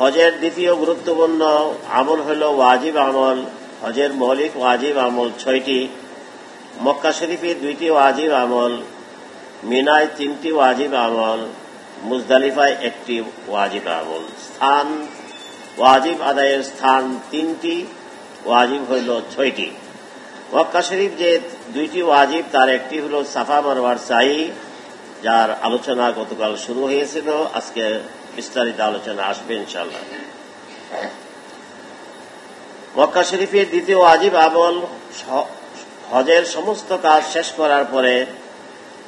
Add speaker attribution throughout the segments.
Speaker 1: হজের দ্বিতীয় গুরুত্বপূর্ণ আমল হল ওয়াজিব আমল। হজের মৌলিক ওয়াজিব আমল 6টি। মক্কা শরীফে 2টি ওয়াজিব আমল, মিনায় 3টি ওয়াজিব আমল, মুজদালিফায় 1টি ওয়াজিব আমল। স্থান ওয়াজিব আদায়ের স্থান 3টি, ওয়াজিব হইল 6টি। মক্কা শরীফ যে 2টি ওয়াজিব, তার একটি হল সাফা মারওয়ার সাই, যার আলোচনা গতকাল শুরু হয়েছিল। আজকে বিস্তারিত আলোচনা আসবে ইনশাআল্লাহ। মক্কা শরীফের দ্বিতীয় ওয়াজিব আমল, হজের সমস্ত কাজ শেষ করার পরে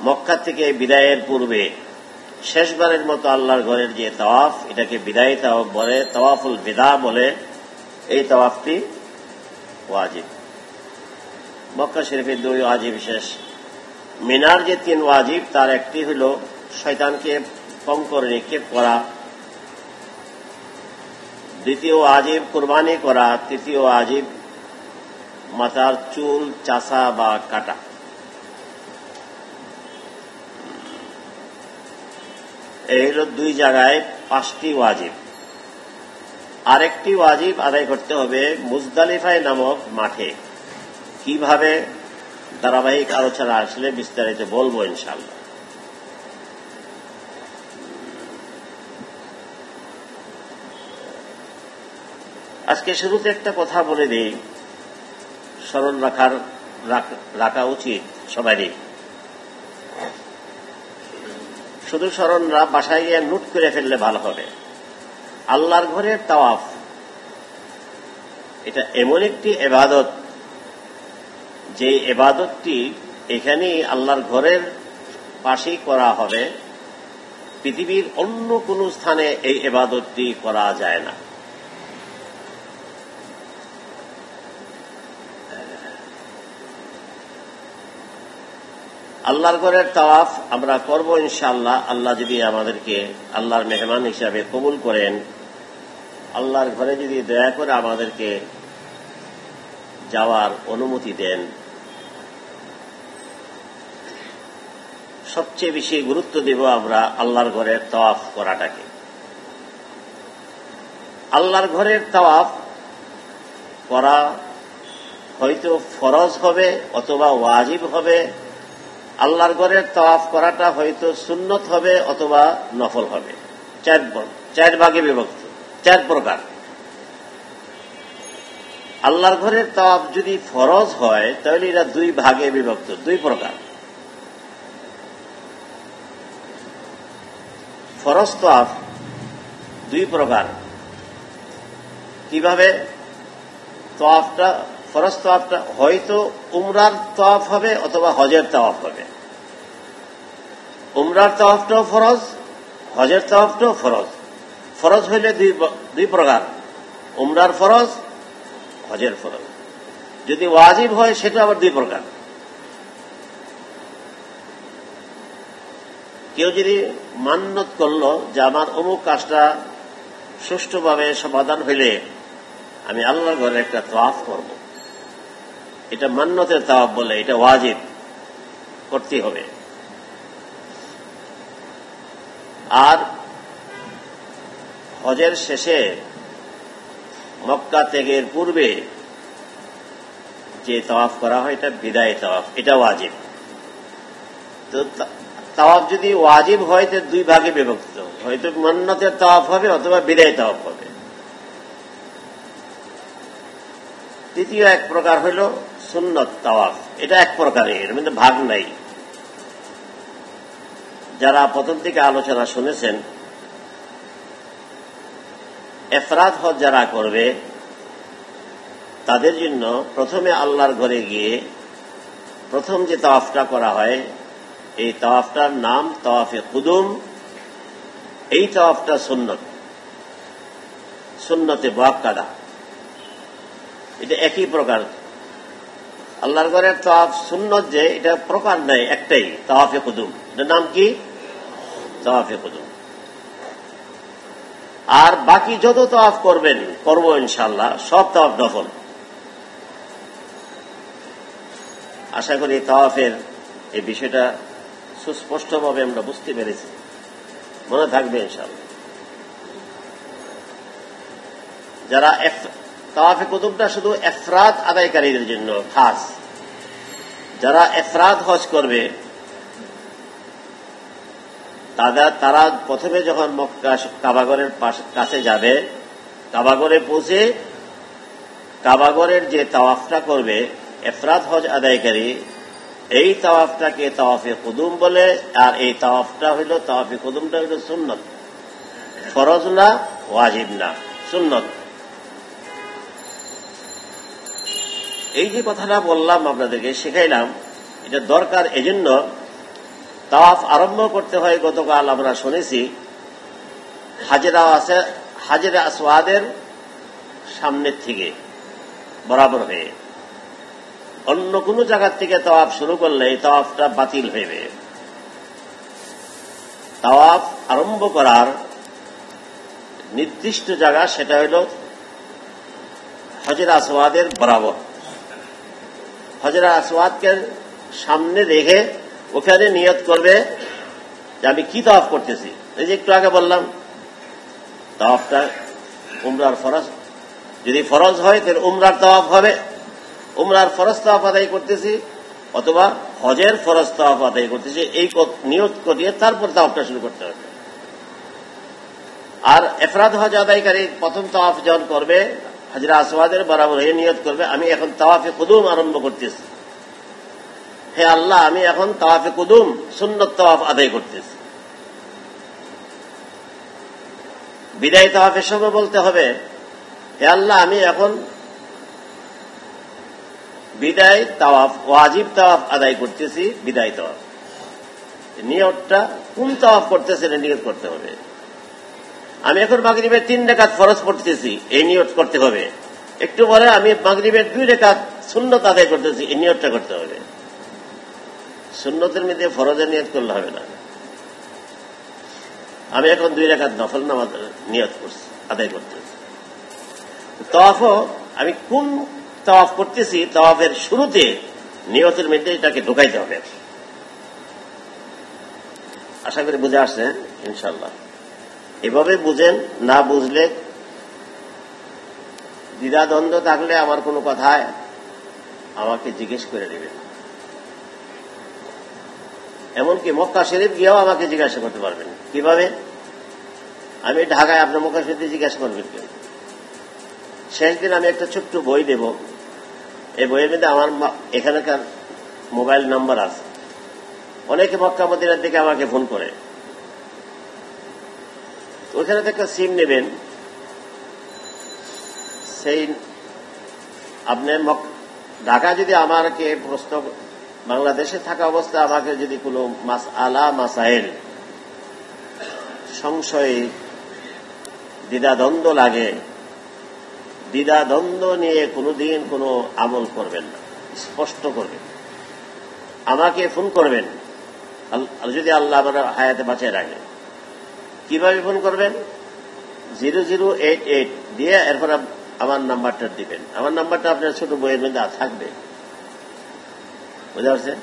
Speaker 1: মক্কা থেকে বিদায়ের পূর্বে শেষবারের মতো আল্লাহর ঘরের যে তাওয়াফ, এটাকে বিদায়ী তাওয়াফ বলে, তাওয়াফুল বিদা বলে। এই তাওয়াফটি ওয়াজিব। মক্কা শরীফের 2 ওয়াজিব শেষ। মিনার যে 3 ওয়াজিব, তার একটি হল শয়তানকে করে নিক্ষেপ করা, দ্বিতীয় ওয়াজিব কুরবানি করা, তৃতীয় ওয়াজিব মাথার চুল চাষা বা কাটা। এই হল 2 জায়গায় 5টি ওয়াজিব। আরেকটি ওয়াজিব আদায় করতে হবে মুজদালিফায় নামক মাঠে। কিভাবে, ধারাবাহিক আলোচনা আসলে বিস্তারিত বলবো ইনশাআল্লাহ। আজকে শুরুতে একটা কথা বলে দিই, স্মরণ রাখা উচিত সবারই। শুধু স্মরণরা বাসায় গিয়ে নোট করে ফেললে ভালো হবে। আল্লাহর ঘরের তাওয়াফ এটা এমন একটি ইবাদত, যে ইবাদতটি এখানেই আল্লাহর ঘরের পাশেই করা হবে। পৃথিবীর অন্য কোন স্থানে এই ইবাদতটি করা যায় না। আল্লাহর ঘরের তাওয়াফ আমরা করব ইনশাআল্লাহ। আল্লাহ যদি আমাদেরকে আল্লাহর মেহমান হিসাবে কবুল করেন, আল্লাহর ঘরে যদি দয়া করে আমাদেরকে যাওয়ার অনুমতি দেন। সবচেয়ে বেশি গুরুত্ব দেব আমরা আল্লাহর ঘরের তাওয়াফ করাটাকে। আল্লাহর ঘরের তাওয়াফ করা হয়তো ফরজ হবে অথবা ওয়াজিব হবে। আল্লাহর ঘরের তাওয়াফ করাটা হয়তো সুন্নত হবে অথবা নফল হবে। 4 ভাগে বিভক্ত, 4 প্রকার। আল্লাহর ঘরের তাওয়াফ যদি ফরজ হয় তাহলে এটা 2 ভাগে বিভক্ত, 2 প্রকার। ফরজ তাওয়াফ 2 প্রকার। কিভাবে? তাওয়াফটা, ফরজ তাওয়াফটা হয়তো উমরার তাওয়াফ হবে অথবা হজের তাওয়াফ হবে। উমরার তাওয়াফটাও ফরজ, হজের তাওয়াফটাও ফরজ। ফরজ হইলে 2 প্রকার, উমরার ফরজ, হজের ফরজ। যদি ওয়াজিব হয় সেটা আবার 2 প্রকার। কেউ যদি মান্যত করলো যে আমার অমুক কাজটা সুষ্ঠুভাবে সমাধান হইলে আমি আল্লাহর ঘরে একটা তাওয়াফ করব, এটা মান্যতের তাওয়াফ বলে, এটা ওয়াজিব, করতে হবে। আর হজের শেষে মক্কা ত্যাগের পূর্বে যে তাওয়াফ করা হয় এটা বিদায় তাওয়াফ, এটা ওয়াজিব। তো তাওয়াফ যদি ওয়াজিব হয় তো 2 ভাগে বিভক্ত, হয়তো মান্যতের তাওয়াফ হবে অথবা বিদায় তাওয়াফ হবে। তৃতীয় এক প্রকার হইল সুন্নত তাওয়াফ, এটা এক প্রকারের, এর মধ্যে ভাগ নাই। যারা প্রথম থেকে আলোচনা শুনেছেন, ইফরাদ হজ যারা করবে তাদের জন্য প্রথমে আল্লাহর ঘরে গিয়ে প্রথম যে তাওয়াফটা করা হয়, এই তাওয়াফটার নাম তাওয়াফে কুদুম। এই তাওয়াফটা সুন্নত, সুন্নতে মুআক্কাদা। এটা একই প্রকার। আল্লাহর ঘরের তাওয়াফ সুন্নত যে, এটা প্রকার নাই, একটাই, তাওয়াফে কুদুম। এটার নাম কি? তাওয়াফে কুদুম। আর বাকি যত তাওয়াফ করবো ইনশাআল্লাহ, সব তাওয়াফ নফল। আশা করি তাওয়াফের এই বিষয়টা সুস্পষ্টভাবে আমরা বুঝতে পেরেছি, মনে থাকবে ইনশাআল্লাহ। যারা তাওয়াফে কুদুমটা শুধু ইফরাদ আদায়কারীদের জন্য খাস। যারা ইফরাদ হজ করবে তারা প্রথমে যখন মক্কা কাবাগরের কাছে যাবে, কাবাগরে পৌঁছে কাবাগরের যে তাওয়াফটা করবে ইফরাদ হজ আদায়কারী, এই তাওয়াফটাকে তাওয়াফে কুদুম বলে। আর এই তাওয়াফটা হইল, তাওয়াফে কুদুমটা হইল সুন্নত, ফরজ না, ওয়াজিব না, সুন্নত। এই যে কথাটা বললাম আপনাদেরকে শেখাইলাম, এটা দরকার। এজন্য তাওয়াফ আরম্ভ করতে হয়, গতকাল আমরা শুনেছি, হাজরে আসওয়াদের সামনের থেকে বরাবর হয়ে। অন্য কোন জায়গার থেকে তাওয়াফ শুরু করলে এই তাওয়াফটা বাতিল হইবে। তাওয়াফ আরম্ভ করার নির্দিষ্ট জায়গা, সেটা হইল হাজরে আসওয়াদের বরাবর। হাজরে আসওয়াদকে সামনে রেখে ওখানে নিয়ত করবে যে আমি কি তাওয়াফ করতেছি। এই যে একটু আগে বললাম, তাওয়াফটা উমরার ফরজ, যদি ফরজ হয় তাহলে উমরার তাওয়াফ হবে, উমরার ফরজ তাওয়াফ আদায় করতেছি, অথবা হজের ফরজ তাওয়াফ আদায় করতেছি, এই নিয়ত করিয়ে তারপর তাওয়াফটা শুরু করতে হবে। আর ইফরাদ হজ আদায়কারী প্রথম তাওয়াফ যখন করবে, হাজরে আসওয়াদের বরাবর হয়ে নিয়ত করবে আমি এখন তাওয়াফে কুদুম আরম্ভ করতেছি। হে আল্লাহ, আমি এখন তাওয়াফে কুদুম সুন্নত তাওয়াফ আদায় করতেছি। বিদায় তাওয়াফের সময় বলতে হবে, হে আল্লাহ, আমি এখন বিদায় তাওয়াফ, ওয়াজিব তাওয়াফ আদায় করতেছি, বিদায় তাওয়াফ। নিয়তটা কোন তাওয়াফ করতেছে নিয়ত করতে হবে। আমি এখন মাগরিবের 3 রাকাত ফরজ পড়তেছি, এই নিয়ত করতে হবে। একটু পরে আমি মাগরিবের 2 রাকাত সুন্নত আদায় করতেছি, এই নিয়তটা করতে হবে। সুন্নতের মধ্যে ফরজের নিয়ত করলে হবে না। আমি এখন 2 রাকাত নফল নামাজ নিয়ত করছি, আদায় করতেছি। তাওয়াফও আমি কোন তাওয়াফ করতেছি, তাওয়াফের শুরুতে নিয়তের মধ্যে এটাকে ঢুকাইতে হবে। আশা করি বুঝে আসছে ইনশাআল্লাহ। এভাবে বুঝেন, না বুঝলে দ্বিধাদ্বন্দ্ব থাকলে আমার কোনো কথায় আমাকে জিজ্ঞেস করে দেবেন। এমনকি মক্কা শরীফ গিয়েও আমাকে জিজ্ঞাসা করতে পারবেন। কিভাবে? আমি ঢাকায়, আপনার মক্কা শরীফে জিজ্ঞাসা করবেন কেন? শেষ দিন আমি একটা ছোট্ট বই দেব, এই বইয়ের মধ্যে আমার এখানকার মোবাইল নাম্বার আছে। অনেকে মক্কা মদিনার থেকে আমাকে ফোন করে, ওইখানে থেকে সিম নেবেন। সেই আপনি ঢাকা যদি আমাকে প্রশ্ন, বাংলাদেশে থাকা অবস্থা আমাকে যদি কোনো মাসআলা মাসাইল সংশয় দ্বিধাদ্বন্দ্ব লাগে, দ্বিধাদ্বন্দ্ব নিয়ে কোনোদিন কোনো আমল করবেন না, স্পষ্ট করবেন। আমাকে ফোন করবেন যদি আল্লাহ আমার হায়াতে বাঁচিয়ে রাখে। কিভাবে ফোন করবেন? 0088 দিয়ে এরপর আমার নাম্বারটা দিবেন। আমার নাম্বারটা আপনার ছোট বইয়ের মধ্যে থাকবে, বুঝতে পারছেন?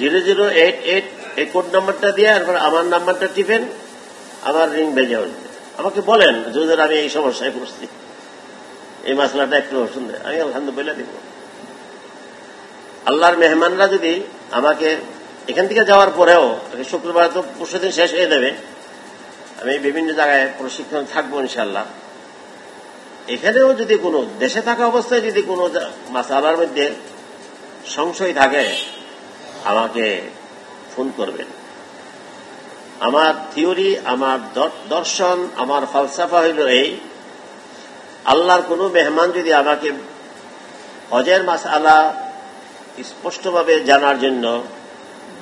Speaker 1: 0088 এই কোড নাম্বারটা দিয়ে এরপর আমার নাম্বারটা টিপেন, আমার রিং বেজে উঠবে। আমাকে বলেন যদি আমি এই সমস্যায় পড়ছি, এই মাসলাটা একটু শুনবে, আমি আলহামদুলিল্লাহ দিব। আল্লাহর মেহমানরা যদি আমাকে এখান থেকে যাওয়ার পরেও, শুক্রবার তো পরশুদিন শেষ হয়ে যাবে, আমি বিভিন্ন জায়গায় প্রশিক্ষণ থাকবো ইনশাআল্লাহ। এখানেও যদি কোনো দেশে থাকা অবস্থায় যদি কোনো মাসালার মধ্যে সংশয় থাকে, আমাকে ফোন করবেন। আমার থিওরি, আমার দর্শন, আমার ফালসাফা হইল এই, আল্লাহর কোনো মেহমান যদি আমাকে হজের মাসআলা স্পষ্টভাবে জানার জন্য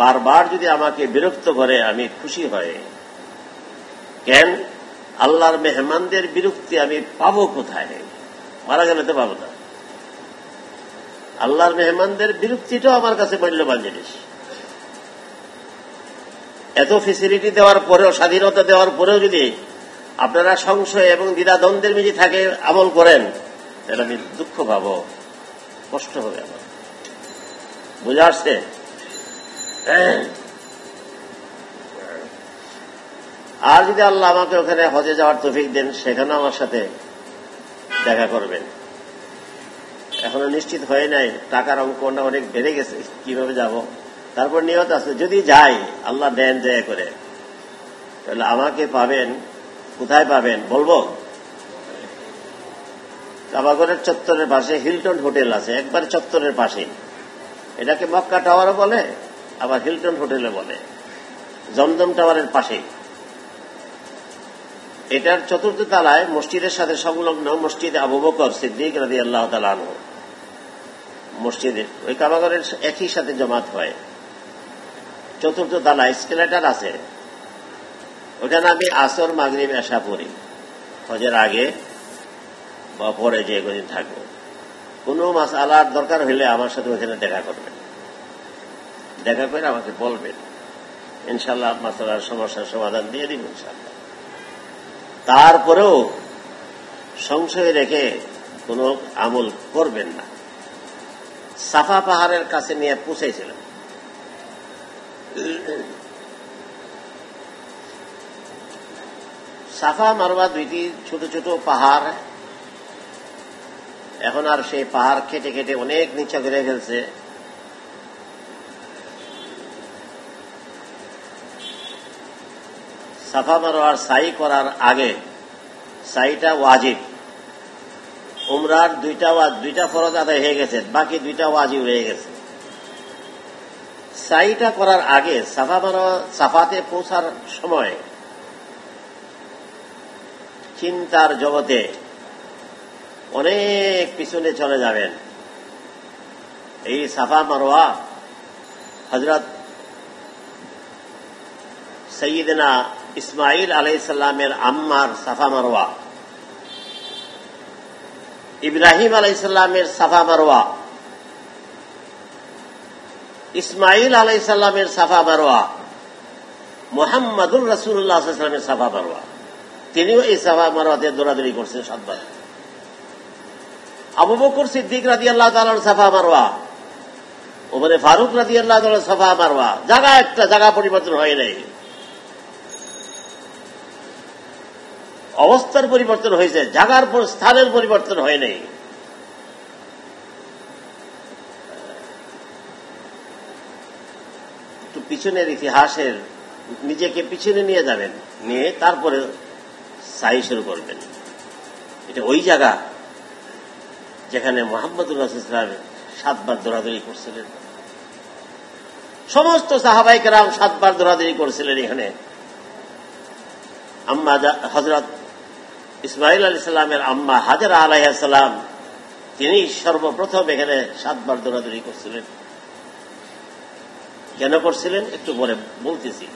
Speaker 1: বারবার যদি আমাকে বিরক্ত করে, আমি খুশি হই। কেন? আল্লাহর মেহমানদের বিরক্তি আমি পাবো কোথায়? মারা গেলে তো পাবো না। আল্লাহর মেহমানদের বিরক্তিটাও আমার কাছে মূল্যবান জিনিস। এত ফেসিলিটি দেওয়ার পরেও, স্বাধীনতা দেওয়ার পরেও যদি আপনারা সংশয় এবং দ্বিধাদ্বন্দ্বের মধ্যে থাকে আমল করেন, তাহলে আমি দুঃখ পাবো, কষ্ট হবে আমার। বুঝে আসছে? আর যদি আল্লাহ আমাকে ওখানে হজে যাওয়ার তৌফিক দেন, সেখানে আমার সাথে দেখা করবেন। এখনো নিশ্চিত হয়ে নাই, টাকার অঙ্কটা অনেক বেড়ে গেছে, কিভাবে যাব। তারপর নিয়ত আছে যদি যাই আল্লাহ দেন দয়া করে, তাহলে আমাকে পাবেন। কোথায় পাবেন বলবো? কাবাগরের চত্বরের পাশে হিলটন হোটেল আছে, একবার চত্বরের পাশে। এটাকে মক্কা টাওয়ারও বলে, আবার হিলটন হোটেলে বলে, জমজম টাওয়ারের পাশে। এটার চতুর্থ তলায় মসজিদের সাথে সংলগ্ন মসজিদ আবু বকর সিদ্দিক রাদিয়াল্লাহু তাআলা আনহু মসজিদে, ওই কাবাগরের একই সাথে জমাত হয়। চতুর্থ তলায় স্কেলেটার আছে, ওখানে আমি আসর মাগরিব এশা পড়ি, হজের আগে বা পরে যে কদিন থাকবো। কোনো মাসআলার দরকার হইলে আমার সাথে ওখানে দেখা করবেন, দেখা করে আমাকে বলবেন, ইনশাআল্লাহ মাসআলার সমস্যার সমাধান দিয়ে দিব ইনশাআল্লাহ। তারপরেও সংশয় রেখে কোন আমল করবেন না। সাফা পাহাড়ের কাছে নিয়ে পৌঁছেছিলাম, সাফা মারওয়া দুইটি ছোট ছোট পাহাড়। এখন আর সেই পাহাড় কেটে কেটে অনেক নিচে করে ফেলছে। সাফা মারওয়ার সাই করার আগে, সাইটা ওয়াজিব, উমরার দুইটা ফরজ আদায় হয়ে গেছে, বাকি দুইটা ওয়াজিব রয়ে গেছে। সাইটা করার আগে সাফা মারওয়া, সাফাতে পৌঁছার সময় চিন্তার জগতে অনেক পিছনে চলে যাবেন। এই সাফা মারওয়া হযরত সাইয়্যিদনা ইসমাঈল আলাইহিস সালামের আম্মার সাফা মারওয়া, ইব্রাহিম আলাইহিস সালামের সাফা মারওয়া, ইসমাঈল আলাইহিস সালামের সাফা মারওয়া, মুহাম্মাদুর রাসূলুল্লাহ সাল্লাল্লাহু আলাইহি ওয়াসাল্লামের সাফা মারওয়া। তিনিও এই সাফা মারওয়াতে দৌড়াদৌড়ি করছেন 7 বার। আবু বকর সিদ্দিক রাদিয়াল্লাহু তাআলার সাফা মারওয়া, ওমরে ফারুক রাদিয়াল্লাহু তাআলার সাফা মারওয়া, জায়গা একটা জায়গা পরিবর্তন হয় নাই, অবস্থার পরিবর্তন হয়েছে, জায়গার স্থানের পরিবর্তন হয় নাই। একটু পিছনের ইতিহাসের নিজেকে পিছনে নিয়ে যাবেন, নিয়ে তারপরে সাই শুরু করবেন। এটা ওই জায়গা যেখানে মুহাম্মদুর রাসূলুল্লাহ 7 বার দৌড়াদৌড়ি করছিলেন। সমস্ত সাহাবায়ে কেরাম 7 বার দৌড়াদৌড়ি করছিলেন এখানে। আম্মা হযরত ইসমাঈল আলাইহিস সালামের আম্মা হাজেরা আলাইহিস সালাম, তিনি সর্বপ্রথম এখানে 7 বার দৌড়াদৌড়ি করছিলেন। কেন করছিলেন একটু পরে বলতেছি।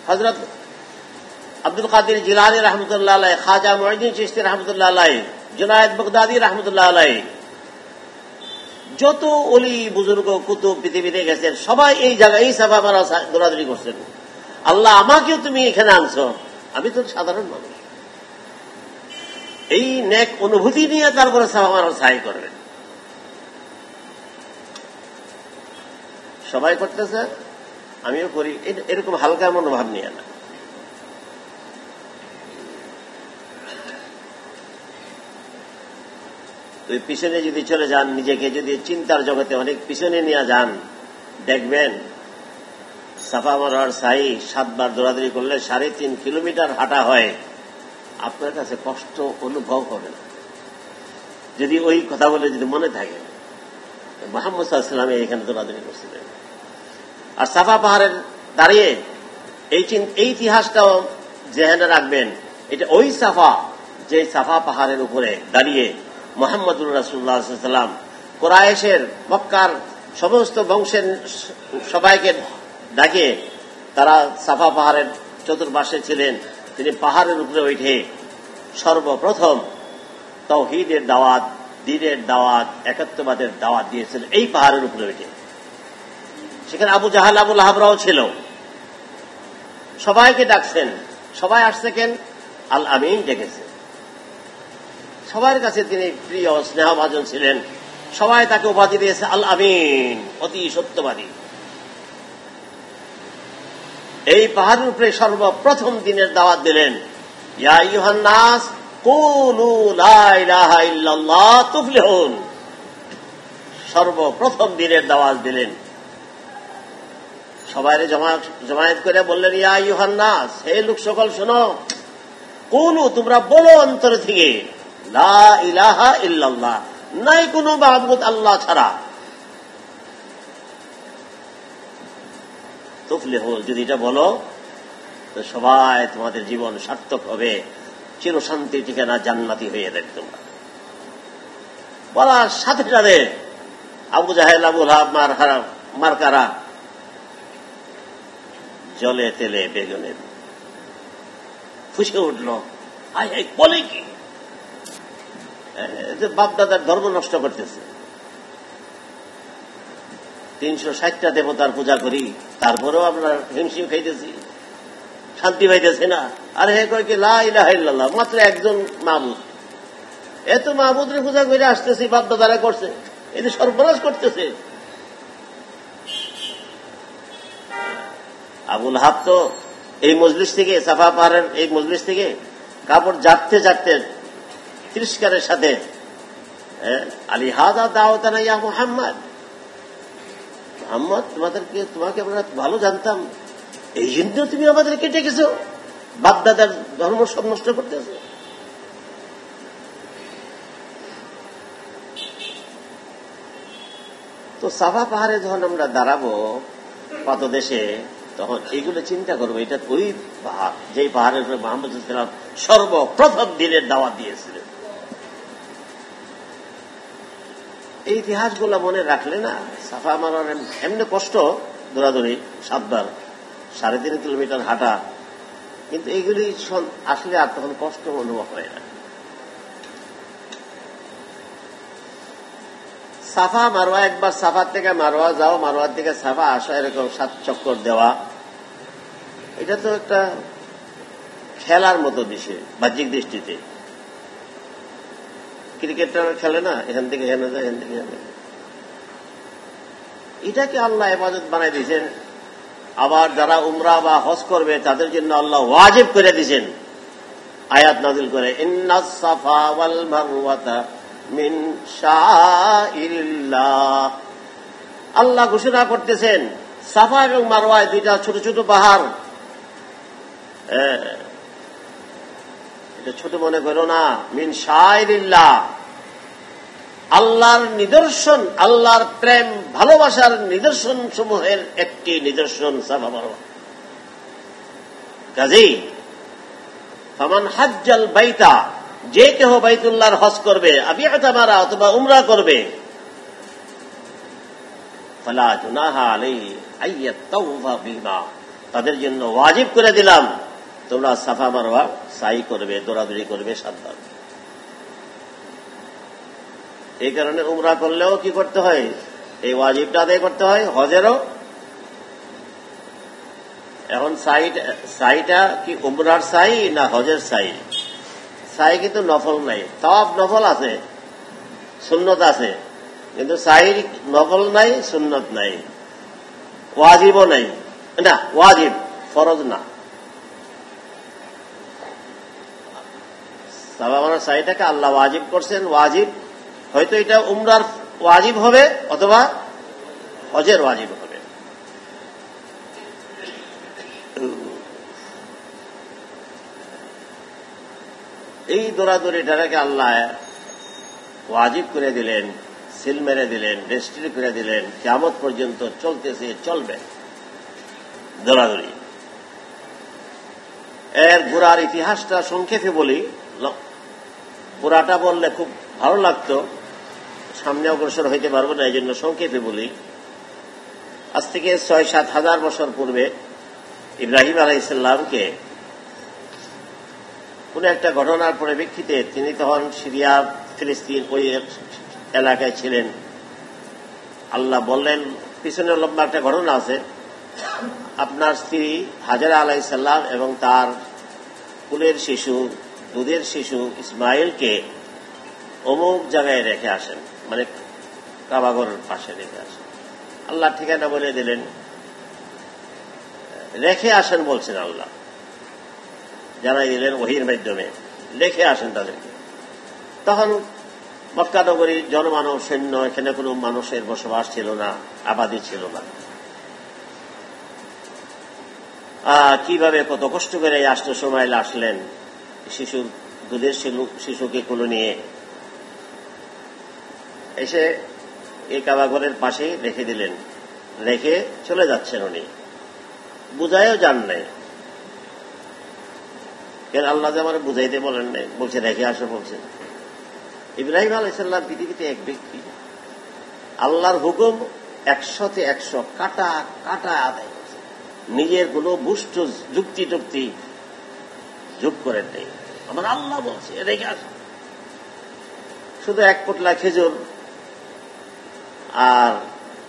Speaker 1: হযরত আব্দুল কাদের জিলানী রাহমাতুল্লাহ আলাইহি, খাজা মুঈনুদ্দিন চিশতি রাহমাতুল্লাহ আলাইহি, জুনায়েদ বাগদাদী রাহমাতুল্লাহ আলাইহি, যত ওলি বুজুর্গ কুতুব পৃথিবীতে গেছেন সবাই এই জায়গায় এই সাফা মারওয়া দৌড়াদৌড়ি করছেন। আল্লাহ আমাকেও তুমি এখানে আনছো, আমি তো সাধারণ মানুষ। এই নেক অনুভূতি নিয়ে তারপরে সাফা মারওয়া সাই করবেন। সবাই করতেছে, আমিও করি, এরকম হালকা মনোভাব নিয়ে না। তুই পিছনে যদি চলে যান, নিজেকে যদি চিন্তার জগতে অনেক পিছনে নিয়ে যান, দেখবেন সাফা মারওয়ার সাই 7 বার দৌড়াদৌড়ি করলে 3.5 কিলোমিটার হাঁটা হয়, আপনার কাছে কষ্ট অনুভব হবে না। যদি ওই কথা বলে যদি মনে থাকে মুহাম্মদ সাল্লাল্লাহু আলাইহি ওয়াসাল্লাম এখানে দৌড়াদৌড়ি করছিলেন। আর সাফা পাহাড়ের দাঁড়িয়ে এই ইতিহাসটাও জেহেনে রাখবেন। এটা ওই সাফা, যে সাফা পাহাড়ের উপরে দাঁড়িয়ে মুহাম্মদুর রাসূলুল্লাহ সাল্লাল্লাহু আলাইহি ওয়াসাল্লাম কুরাইশের, মক্কার সমস্ত বংশের সবাইকে ডাকে, তারা সাফা পাহাড়ের চতুর্পাশে ছিলেন। তিনি পাহাড়ের উপরে উঠে সর্বপ্রথম তাওহীদের দাওয়াত, দ্বীনের দাওয়াত, একাত্মবাদের দাওয়াত দিয়েছিলেন এই পাহাড়ের উপরে উঠে। সেখানে আবু জাহাল, আবু লাহাবরাও ছিল, সবাইকে ডাকছেন। সবাই আসছে কেন? আল আমিন ডেকেছে। সবার কাছে তিনি প্রিয়, স্নেহভাজন ছিলেন। সবাই তাকে উপাধি দিয়েছে আল আমিন, অতি সত্যবাদী। এই পাহাড়ের উপরে সর্বপ্রথম দিনের দাওয়াত দিলেন, ইয়া আইয়ুহান নাস কুলু লা ইলাহা ইল্লাল্লাহ তুফলিহুন। সর্বপ্রথম দিনের দাওয়াত দিলেন, সবাইরে জমায়েত করে বললেন, ইয়া আইয়ুহান নাস, হে লোক সকল শোনো, কুলু তোমরা বলো অন্তর থেকে, লা ইলাহা ইল্লাল্লাহ, নাই কোনো মাবুদ আল্লাহ ছাড়া। তুফলিহুন, যদি এটা বলো তো সবাই তোমাদের জীবন সার্থক হবে, চিরশান্তি ঠিকানা জান্নাতি হয়ে যাবে তোমরা। বলার সাথে সাথে আবু জাহেল, আবু লাহাব, মারকারা জলে তেলে বেগুনে ফুসে উঠল। বলে কি যে বাপদাদার ধর্ম নষ্ট করতেছে, 360টা দেবতার পূজা করি, তারপরেও আমরা হিমশিম খাইতেছি, শান্তি পাইতেছি না। আর হে কয় কি লা ইলাহা ইল্লাল্লাহ, মাত্র একজন মাবুদ, এত মাবুদের পূজা করে আসতেছি, বাপদাদারা করছে, এটি সর্বনাশ করতেছে। আবু লাহাব তো এই মজলিস থেকে, সাফা পাহাড়ের এই মজলিস থেকে কাপড় জাগতে জাগতে তিরস্কারের সাথে, আলী হাদা দাওয়াতানা ইয়া মুহাম্মদ, মুহাম্মদ তোমাকে আমরা ভালো জানতাম, এই জন্য তুমি আমাদের কেটে গেছো, বাপদাদার ধর্ম সব নষ্ট করতেছে। তো সাফা পাহাড়ে যখন আমরা দাঁড়াবো পাদদেশে, তখন এইগুলো চিন্তা করবো, এটা ওই পাহাড় যেই পাহাড়ের উপরে মুহাম্মদ সাল্লাল্লাহু আলাইহি ওয়াসাল্লাম সর্বপ্রথম দিনের দাওয়াত দিয়েছিলেন। এই ইতিহাসগুলো মনে রাখলে না, সাফা মারার এমনি কষ্ট, দৌড়াদৌড়ি 7 বার 3.5 কিলোমিটার হাঁটা, কিন্তু এইগুলি আসলে আর তখন কষ্ট অনুভব হয় না। সাফা মারোয়া, একবার সাফার থেকে মারোয়া যাও, মারোয়ার থেকে সাফা আসা, এরকম 7 চক্কর দেওয়া, এটা তো একটা খেলার মতো বিষয় বাহ্যিক দৃষ্টিতে। ক্রিকেটটা খেলে না, এখান থেকে এখানে যায়, এখান থেকে এখানে। এটাকে আল্লাহ ইবাদত বানাই দিয়েছেন। আবার যারা উমরা বা হজ করবে তাদের জন্য আল্লাহ ওয়াজিব করে দিয়েছেন, আয়াত নাযিল করে, ইন্নাস সাফা ওয়াল মারওয়াতা মিন শাআইরিল্লাহ। আল্লাহ ঘোষণা করতেছেন, সাফা এবং মারওয়া দুইটা ছোট ছোট পাহাড়, এটা ছোট মনে করো না, মিন শাআইরিল্লাহ, আল্লাহর নিদর্শন, আল্লাহর প্রেম ভালোবাসার নিদর্শন সমূহের একটি নিদর্শন সাফা মারওয়া। কাজেই ফামান হাজ্জাল বাইতা, যে কেহ বাইতুল্লাহর হজ করবে, আবি আতামারা অথবা উমরা করবে, ফালা জুনাহা আলাইহি আইয়াতাওফা বিহিমা, তাদের জন্য ওয়াজিব করে দিলাম তোমরা সাফা মারওয়া সাই করবে, দৌড়াদৌড়ি করবে 7 বার। এই কারণে উমরা করলেও কি করতে হয়, এই ওয়াজিবটা আদায় করতে হয়, হজেরও। এখন সাইটা কি উমরার সাই না হজের সাই? সাই কিন্তু নফল নাই, তাওয়াফ নফল আছে, সুন্নত আছে, কিন্তু সাই নফল নাই, সুন্নত নাই, ওয়াজিবও নাই, না ওয়াজিব, ফরজ না। সাফা মারওয়ার সাইটাকে আল্লাহ ওয়াজিব করছেন, ওয়াজিব হয়তো এটা উমরার ওয়াজিব হবে অথবা হজের ওয়াজিব হবে। এই দৌড়াদৌড়িটাকে আল্লাহ ওয়াজিব করে দিলেন, সিল মেরে দিলেন, রেস্ট্রিক্ট করে দিলেন, কিয়ামত পর্যন্ত চলতেছে, চলবে দৌড়াদৌড়ি। এর গোড়ার ইতিহাসটা সংক্ষেপে বলি, পুরাটা বললে খুব ভালো লাগতো, সামনে অগ্রসর হইতে পারবো না, এই জন্য সংক্ষেপে বলি। আজ থেকে 6-7 হাজার বছর পূর্বে ইব্রাহিম আলাইহিস সালামকে কোন একটা ঘটনার পরিপ্রেক্ষিতে, তিনি তখন সিরিয়া, ফিলিস্তিন ওই এলাকায় ছিলেন, আল্লাহ বললেন, পিছনে লম্বা একটা ঘটনা আছে, আপনার স্ত্রী হাজেরা আলাইহিস সালাম এবং তার কুলের শিশু, দুধের শিশু ইসমাইলকে অমুক জায়গায় রেখে আসেন, মানে কাবাগরের পাশে রেখে আসেন। আল্লাহ ঠিকানা বলে দিলেন, রেখে আসেন বলছেন আল্লাহ, জানাই দিলেন ওহীর মাধ্যমে, রেখে আসেন তাদেরকে। তখন মক্কা নগরী জনমানব শূন্য, এখানে কোনো মানুষের বসবাস ছিল না, আবাদি ছিল না। কিভাবে কত কষ্ট করে আসতে সময় আসলেন, শিশু দুধের শিশুকে কোলে নিয়ে এসে এই কাবাঘরের পাশে রেখে দিলেন, রেখে চলে যাচ্ছেন উনি, বুঝায়ও যান নাই। কেন আল্লাহ যে আমার বুঝাইতে বলেন নাই, বলছে রেখে আসো বলছেন। ইব্রাহিম আলাইহিস সালাম পৃথিবীতে এক ব্যক্তি, আল্লাহর হুকুম 100-তে 100 কাটা কাটা আদায় করছে, নিজের কোনো বুষ্ট যুক্তি টুক্তি যোগ করেন নেই। আমার আল্লাহ বলছে রেখে আসো। শুধু এক পোটলা খেজুর আর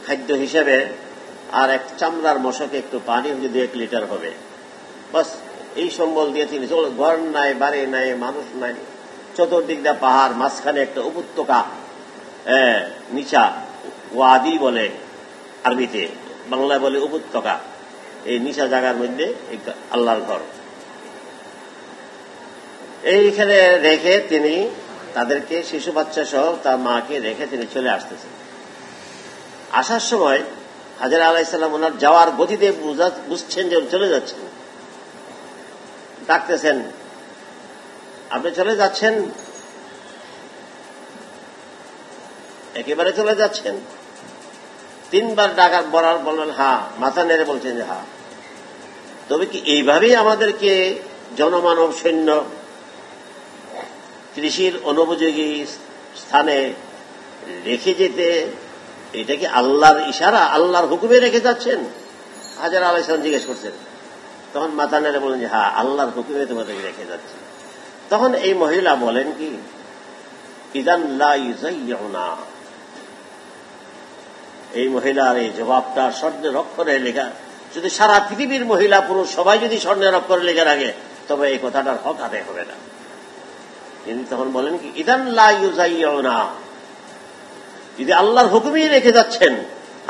Speaker 1: খাদ্য হিসেবে, আর এক চামড়ার মশকে একটু পানি যদি 1 লিটার হবে, বাস এই সম্বল দিয়ে তিনি চল। ঘর নাই, বাড়ি নাই, মানুষ নাই, চতুর্দিক দিয়ে পাহাড়, মাঝখানে একটা উপত্যকা, নিচা ওয়াদি বলে আরবিতে, বাংলায় বলে উপত্যকা। এই নিচা জায়গার মধ্যে আল্লাহর ঘর। এইখানে রেখে তিনি তাদেরকে, শিশু বাচ্চা সহ তার মাকে রেখে তিনি চলে আসতেছেন। আসার সময় হাজরা আলাইহিস সালাম ওনার যাওয়ার গতিতে বুঝছেন যে চলে যাচ্ছেন, ডাকতেছেন, আপনি চলে যাচ্ছেন, একেবারে চলে যাচ্ছেন? 3 বার ডাকার বলার বললেন হ্যাঁ, মাথা নেড়ে বলছেন যে হ্যাঁ। তবে কি এইভাবেই আমাদেরকে জনমানব সৈন্য কৃষির অনুপযোগী স্থানে রেখে যেতে, এটা কি আল্লাহর ইশারা, আল্লাহর হুকুমে রেখে যাচ্ছেন? হাজরা আলাইহিস সালাম জিজ্ঞেস করছেন। তখন মাথা নেড়ে বলেন যে হ্যাঁ, আল্লাহর হুকুমে তোমাদেরকে রেখে যাচ্ছে। তখন এই মহিলা বলেন কি, ইযান লা ইউযায়্যুনা। এই মহিলার এই জবাবটা স্বর্ণের অক্ষরে লেখা, যদি সারা পৃথিবীর মহিলা পুরুষ সবাই যদি স্বর্ণের অক্ষরে লেখা রাখে, তবে এই কথাটার হক আদায় হবে না। তিনি তখন বলেন কি, ইযান লা ইউযায়্যুনা, যদি আল্লাহর হুকুমেই রেখে যাচ্ছেন,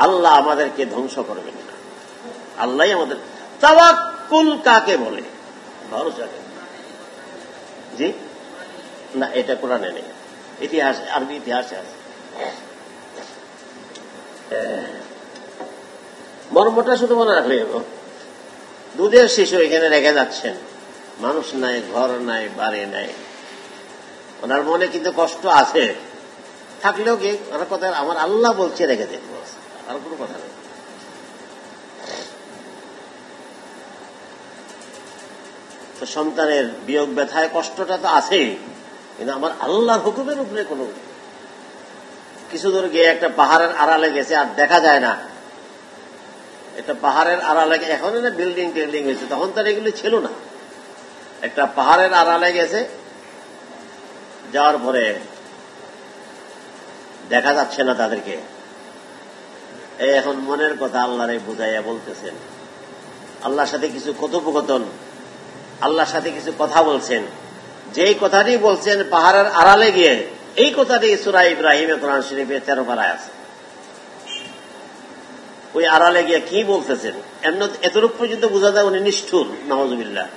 Speaker 1: আল্লাহ আমাদেরকে ধ্বংস করবেন না। আল্লাহই আমাদের তাওয়াক্কুল কাকে বলে? ভরসা। জি না, এটা কোরআনে নেই, ইতিহাসে, আরবি ইতিহাসে আছে। মর্মটা শুধু মনে রাখলে, দুধের শিশু এখানে রেখে যাচ্ছেন, মানুষ নাই, ঘর নাই, বাড়ি নাই। ওনার মনে কিন্তু কষ্ট আছে, থাকলেও কি ওনার কথা, আমার আল্লাহ বলছে রেখে দিতে, আর কোনো কথা নেই। তো সন্তানের বিয়োগ ব্যথায় কষ্টটা তো আছেই, কিন্তু আমার আল্লাহর হুকুমের উপরে কোনো, কিছু দূর গিয়ে একটা পাহাড়ের আড়ালে গেছে, আর দেখা যায় না, একটা পাহাড়ের আড়ালে, এখন না বিল্ডিং টিল্ডিং হয়েছে, তখন তার এগুলি ছিল না। একটা পাহাড়ের আড়ালে গেছে, যাওয়ার পরে দেখা যাচ্ছে না তাদেরকে। এখন মনের কথা আল্লাহরে বুঝাইয়া বলতেছেন, আল্লাহর সাথে কিছু কথোপকথন, আল্লাহর সাথে কিছু কথা বলছেন। যেই কথাটি বলছেন পাহাড়ের আড়ালে গিয়ে, এই কথাটি সূরা ইব্রাহিমে কোরআন শরীফে 13 পারায় আছে। ওই আড়ালে গিয়ে কি বলতেছেন, এমন এতটুকু পর্যন্ত বোঝা যায় উনি নিষ্ঠুর, নাউযুবিল্লাহ।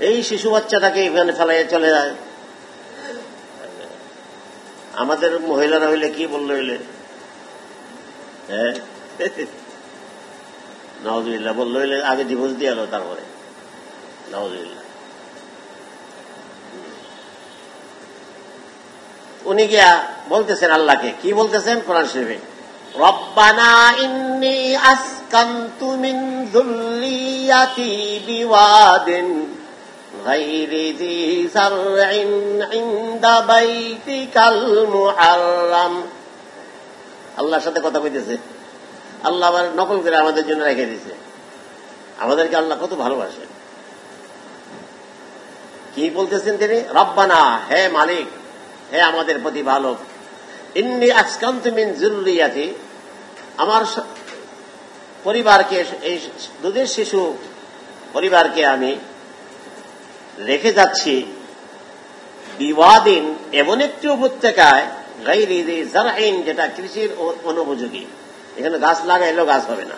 Speaker 1: এই শিশু বাচ্চাটাকে এখানে ফেলাইয়া চলে যায়। আমাদের মহিলারা হইলে কি বললে হইলে, নাউযুবিল্লাহ বললে হইলে আগে ডিভোর্স দিয়ে এলো, তারপরে নাউযুবিল্লাহ। উনি গিয়া বলতেছেন আল্লাহকে, কি বলতেছেন কোরআন শরীফে, রব্বানা ইন্নী আসকানতু মিন যুররিয়াতি বিওয়াদিন গায়রি যী যারইন ইনদা বাইতিকাল মুহাররাম। আল্লাহর সাথে কথা কইতেছে, আল্লাহ আবার নকল করে আমাদের জন্য রেখে দিয়েছে। আমাদেরকে আল্লাহ কত ভালোবাসেন। কি বলতেছেন তিনি, রব্বানা, হে মালিক, হে আমাদের প্রতিপালক, ইন্নী আসকানতু মিন যুররিয়াতি, আমার পরিবারকে, এই দুধের শিশু পরিবারকে আমি রেখে যাচ্ছি বিওয়াদিন, এমন একটি উপত্যকায়, গায়রি যী যারইন, যেটা কৃষির অনুপযোগী। এখানে গাছ লাগাইলেও গাছ হবে না,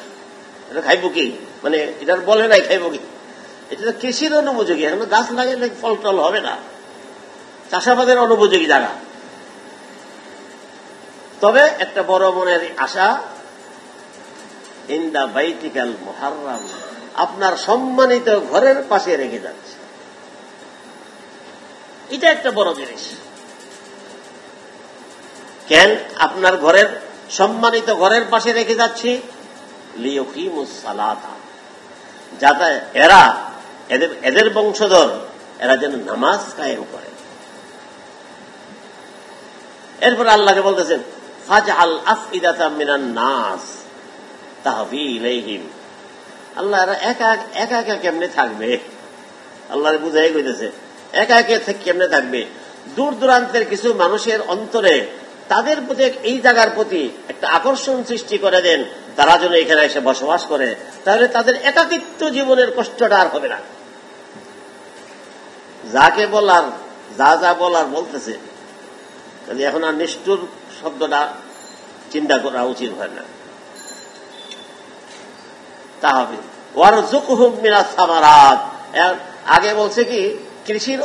Speaker 1: এটা খাইব কি, মানে এটার বলে নাই খাইব কি, এটা তো কৃষির অনুপযোগী। এখন গাছ লাগাইলে ফল টল হবে না, চাষাবাদের অনুপযোগী জায়গা। তবে একটা বড় মনের আশা, ইন্দা বাইতিকাল মুহাররাম, আপনার সম্মানিত ঘরের পাশে রেখে যাচ্ছে, এটা একটা বড় জিনিস। কেন আপনার ঘরের সম্মানিত ঘরের পাশে রেখে যাচ্ছি? লিয়ুকিমুস সালাতা, যাতে এদের বংশধর এরা যেন নামাজ কায়েম করে। এরপর আল্লাহকে বলতেছেন ফাজআল আফইদাতাম মিনান নাস তাহবি ইলাইহিম। আল্লাহ এরা একা একা কেমনে থাকবে? আল্লাহর বুঝাই কইতেছে একা একা কেমনে থাকবে? দূর দূরান্তের কিছু মানুষের অন্তরে তাদের প্রতি, এই জায়গার প্রতি একটা আকর্ষণ সৃষ্টি করে দেন, তারা যেন এখানে এসে বসবাস করে, তাহলে তাদের একাকিত্ব জীবনের কষ্টটা আর হবে না। যাকে বলার, যা বলার বলতেছে, এখন আর নিষ্ঠুর শব্দটা চিন্তা করা উচিত হয় না। তা হবে ওয়ারযুকহুম মিনাস সামারাত। আগে বলছে কি কৃষির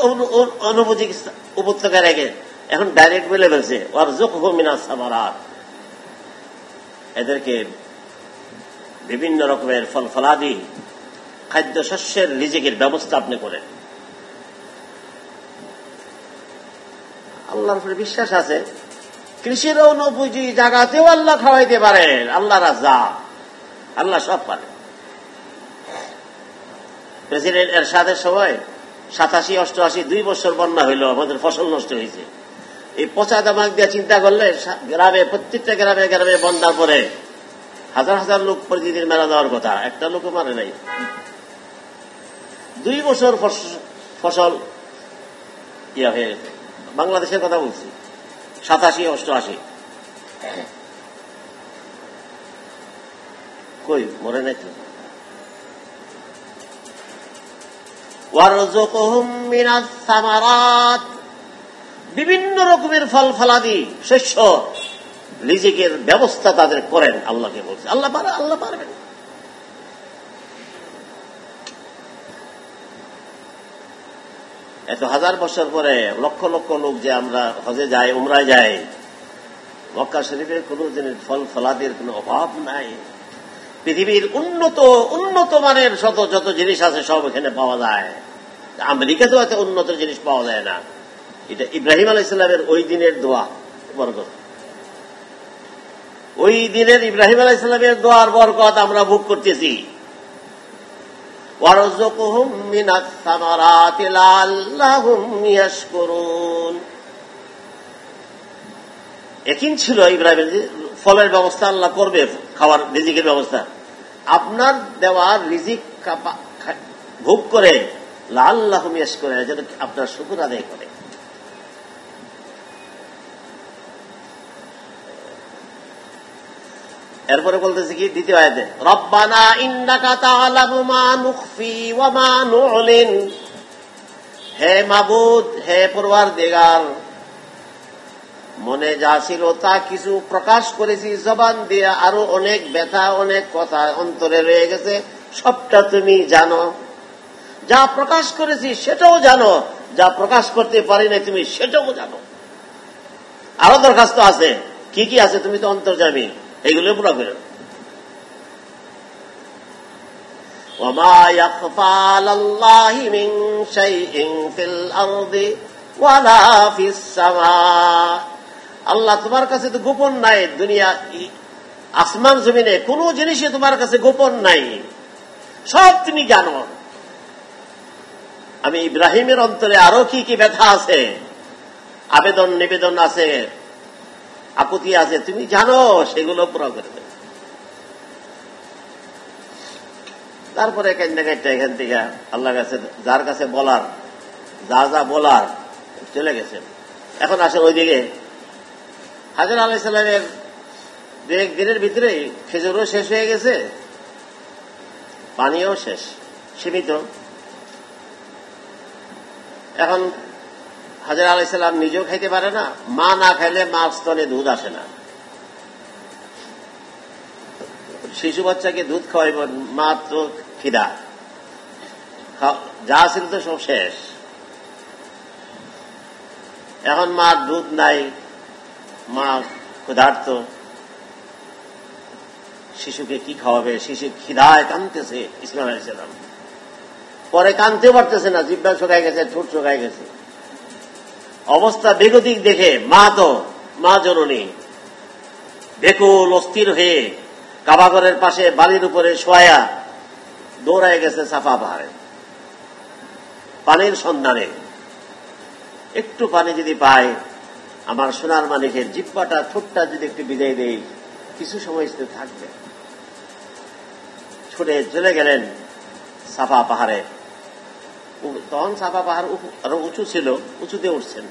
Speaker 1: অনুপযোগী উপত্যকা রেখে, এখন ডাইরেক্ট বলে ফেলছে ওয়ারযুকহুম মিনাস সামারাত, এদেরকে বিভিন্ন রকমের ফল ফলাদি খাদ্যশস্যের রিজিকের ব্যবস্থা আপনি করেন। আল্লাহর উপরে বিশ্বাস আছে, কৃষির অনুপযোগী জায়গাতেও আল্লাহ খাওয়াইতে পারেন। আল্লাহ রাজ্জাক, আল্লাহ সব পারেন। প্রেসিডেন্ট এরশাদের সময় 87-88 2 বছর বন্যা হইল, আমাদের ফসল নষ্ট হয়েছে। এই পচা দামাক দিয়ে চিন্তা করলে গ্রামে, প্রত্যেকটা গ্রামে গ্রামে বন্যার পরে হাজার হাজার লোক প্রতিদিন মারা যাওয়ার কথা, একটা লোকও মারে নাই। 2 বছর ফসল ইয়া হয়ে গেছে। বাংলাদেশের কথা বলছি, 87-88 কই মরে নাই তো। ওয়ারযুকহুম মিনাস সামারাত, বিভিন্ন রকমের ফল ফলাদি শস্য রিজিকের ব্যবস্থা তাদের করেন। আল্লাহকে বলছে, আল্লাহ পারবেন। এত হাজার বছর পরে লক্ষ লক্ষ লোক যে আমরা হজে যাই, উমরায় যাই, মক্কা শরীফের কোন জিনিস ফল ফলাদির কোন অভাব নাই। পৃথিবীর উন্নত মানের যত জিনিস আছে সব এখানে পাওয়া যায়। আমেরিকাতেও এত উন্নত জিনিস পাওয়া যায় না। এটা ইব্রাহিম আলাইহিস সালামের ওই দিনের দোয়া বরকত, ওই দিনের ইব্রাহিম আলাইহিস সালামের দোয়ার বরকত আমরা ভোগ করতেছি। ওয়ারযুকহুম মিনাস সামারাতি লাআল্লাহুম ইয়াশকুরুন। একই ছিল ইব্রাহিমের, ফলের ব্যবস্থা আল্লাহ করবে, খাওয়ার রিজিকের ব্যবস্থা। আপনার দেওয়ার রিজিক ভোগ করে লাআল্লাহুম ইয়াশকুরুন, যেন আপনার শুকর আদায় করে। এরপরে বলতেছে কি দ্বিতীয় আয়াতে, রব্বানা ইন্নাকা তা'লামু মা নুখফি ওয়া মা নু'লিন। হে মাবুদ, হে পরওয়ারদিগার, মনে যা ছিল তা কিছু প্রকাশ করেছি জবান দিয়ে, আরো অনেক ব্যথা, অনেক কথা অন্তরে রয়ে গেছে, সবটা তুমি জানো। যা প্রকাশ করেছি সেটাও জানো, যা প্রকাশ করতে পারি না তুমি সেটাও জানো। আরো দরখাস্ত আছে, কি কি আছে তুমি তো অন্তর্যামী, এগুলো পুরো করে। ওয়ামা ইয়াখফা আলাল্লাহি মিন শাইইন ফিল আরদি ওয়ালা ফিস সামা। আল্লাহ তোমার কাছে তো গোপন নাই, দুনিয়া আসমান জমিনে কোন জিনিসই তোমার কাছে গোপন নাই, সব তুমি জানো। আমি ইব্রাহিমের অন্তরে আরো কি কি ব্যথা আছে, আবেদন নিবেদন আছে, আপত্তি আছে, তুমি জানো, সেগুলো পুরো করে দেবে। তারপরে কান্নাকাটা এখান থেকে আল্লাহর কাছে, যার কাছে বলার, যা বলার চলে গেছেন। এখন আসেন ওইদিকে হাজর আলাইহিস সালামের 2-1 দিনের ভিতরেই খেজুরও শেষ হয়ে গেছে, পানিও শেষ, সীমিত। এখন হাজর আলাইহিস সালাম নিজেও খাইতে পারে না, মা না খাইলে মার স্তনে দুধ আসে না, শিশু বাচ্চাকে দুধ খাওয়াইব, মা তো খিদা, যা ছিল তো সব শেষ। এখন মার দুধ নাই, মা ক্ষুধার্ত, শিশুকে কি খাওয়াবে? শিশু খিদায় কাঁদতেছে ইসমাঈল আলাইহিস সালাম। পরে কাঁদতে পারতেছে না, জিহ্বা শুকায় গেছে, ঠোঁট শুকায় গেছে। অবস্থা বেগতিক দেখে মা জননী বেকুল অস্থির হয়ে কাবাঘরের পাশে বালির উপরে শোয়া দৌড়ায় গেছে সাফা পাহাড়ে পানির সন্ধানে। একটু পানি যদি পায়, আমার সোনার মানিকের জিহ্বাটা, ঠোঁটটা যদি একটু বিদায় দেই, কিছু সময় থাকবে। ছুটে চলে গেলেন সাফা পাহাড়ে। তখন সাফা পাহাড় আরো উঁচু ছিল, উঁচুতে উঠছেন।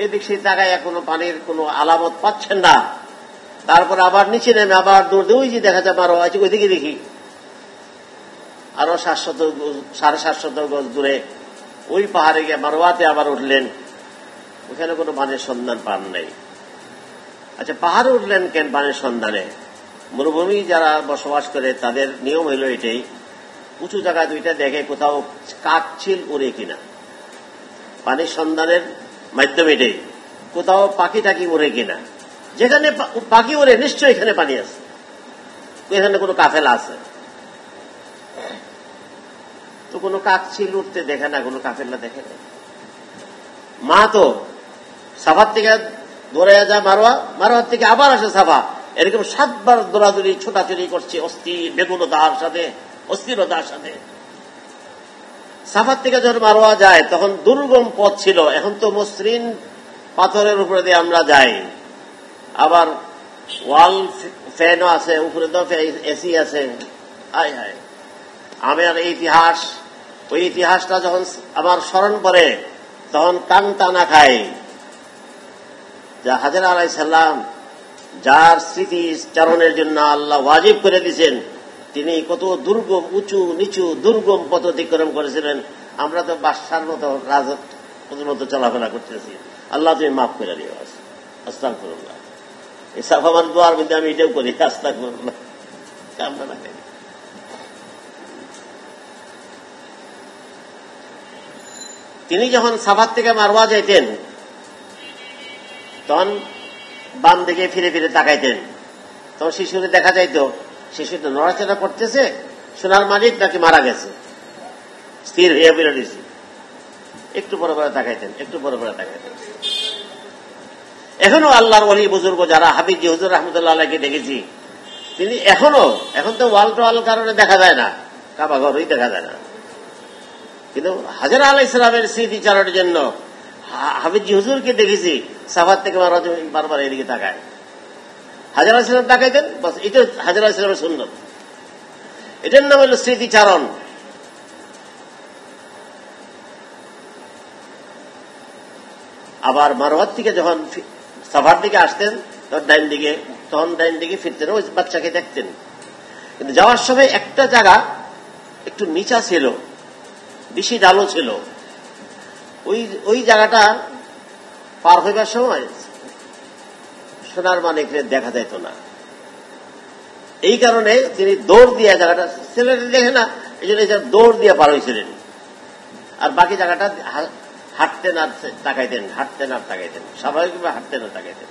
Speaker 1: এদিক সেই জায়গায় এখনো পানির কোনো আলামত পাচ্ছেন না। তারপর আবার নিচে নেমে আবার দৌড় দিয়ে, ওই যে দেখা যায় আরো আছে, ওইদিকে দেখি আরো 750 গজ দূরে ওই পাহাড়ে গিয়ে মারওয়াতে আবার উঠলেন। ওখানে কোনো পানির সন্ধান পান নাই। আচ্ছা, পাহাড়ে উঠলেন কেন পানির সন্ধানে? মরুভূমি যারা বসবাস করে তাদের নিয়ম হইল এটাই, উঁচু জায়গা দুইটা দেখে কোথাও কাকচিল উড়ে কিনা, পানির সন্ধানের মাধ্যম এটাই। কোথাও পাখি টাকি উড়ে কিনা, যেখানে পাখি উড়ে নিশ্চয়ই এখানে পানি আছে, এখানে কোনো কাফেলা আছে। তো কোনো কাকচিল উঠতে দেখে না, কোনো কাফেলা দেখে না। মা তো সাফার থেকে দৌড়ে যায় মারোয়ার থেকে আবার আসে সাফা। এরকম 7 বার দৌড়াদৌড়ি ছোটাছুটি করছে বেগুনতার সাথে, অস্থিরতার সাথে। সাফার থেকে যখন মারোয়া যায় তখন দুর্গম পথ ছিল, এখন তো মসৃণ পাথরের উপরে দিয়ে আমরা যাই। আবার ওয়াল ফ্যানও আছে, উপরে তো এসি আছে। হায় হায়, আমার ইতিহাস, ওই ইতিহাসটা যখন আমার স্মরণ পড়ে তখন কান টানা খায়। যা হাজরা আলাইহিস সালাম যার স্মৃতি চারণের জন্য আল্লাহ ওয়াজিব করে দিয়েছেন, তিনি কত দুর্গম, উঁচু নিচু দুর্গম পথ অতিক্রম করেছিলেন। আমরা তো বাদশার মতো, রাজত্বের মতো চলাফেরা করতেছি। আল্লাহ তুমি মাফ করে দিও। আস্তাগফিরুল্লাহ। এই সাফা আমার দোয়ার মধ্যে আমি এটাও করি, আস্তাগফিরুল্লাহ। কামনা না করি। তিনি যখন সাফার থেকে মারওয়া যাইতেন তখন বাম দিকে ফিরে ফিরে তাকাইতেন। তখন শিশুকে দেখা যাইত, শিশুটা নড়াচড়া করতেছে, সোনার মালিক নাকি মারা গেছে, স্থির হয়ে বেরো দিয়েছে। একটু পরে পরে তাকাইতেন, একটু পরে পরে তাকাইতেন। এখনো আল্লাহর ওলি বুজুর্গ যারা, হাফিজ হুজুর রহমতুল্লাহ আলাইহিকে দেখেছি, তিনি এখন তো ওয়াল টু ওয়াল কারণে দেখা যায় না, কাবা ঘরই দেখা যায় না, কিন্তু হাজরা আলাইহিস সালামের স্মৃতিচারণের জন্য হাফিজ হুজুরকে দেখেছি সাফার থেকে বারবার এদিকে তাকায়। হাজরা আলাইহিস সালাম তাকাইতেন, বাস এটা হাজরা আলাইহিস সালামের সুন্নত। এটার নাম হল স্মৃতিচারণ। আবার মারওয়ার থেকে যখন সাফার দিকে আসতেন তখন ডাইন দিকে ফিরতেন, ওই বাচ্চাকে দেখতেন। কিন্তু যাওয়ার সময় একটা জায়গা একটু নিচা ছিল, বেশি ডালো ছিল, ওই জায়গাটা পার হইবার সময় সোনার মানিকরে দেখা যেত না। এই কারণে তিনি দৌড় দিয়ে জায়গাটা, ছেলেটা দেখে না, এই জন্য দৌড় দিয়ে পার হয়েছিলেন। আর বাকি জায়গাটা হাঁটতেন আর তাকাইতেন, হাঁটতেন আর তাকাইতেন, স্বাভাবিকভাবে হাঁটতেন আর তাকাইতেন।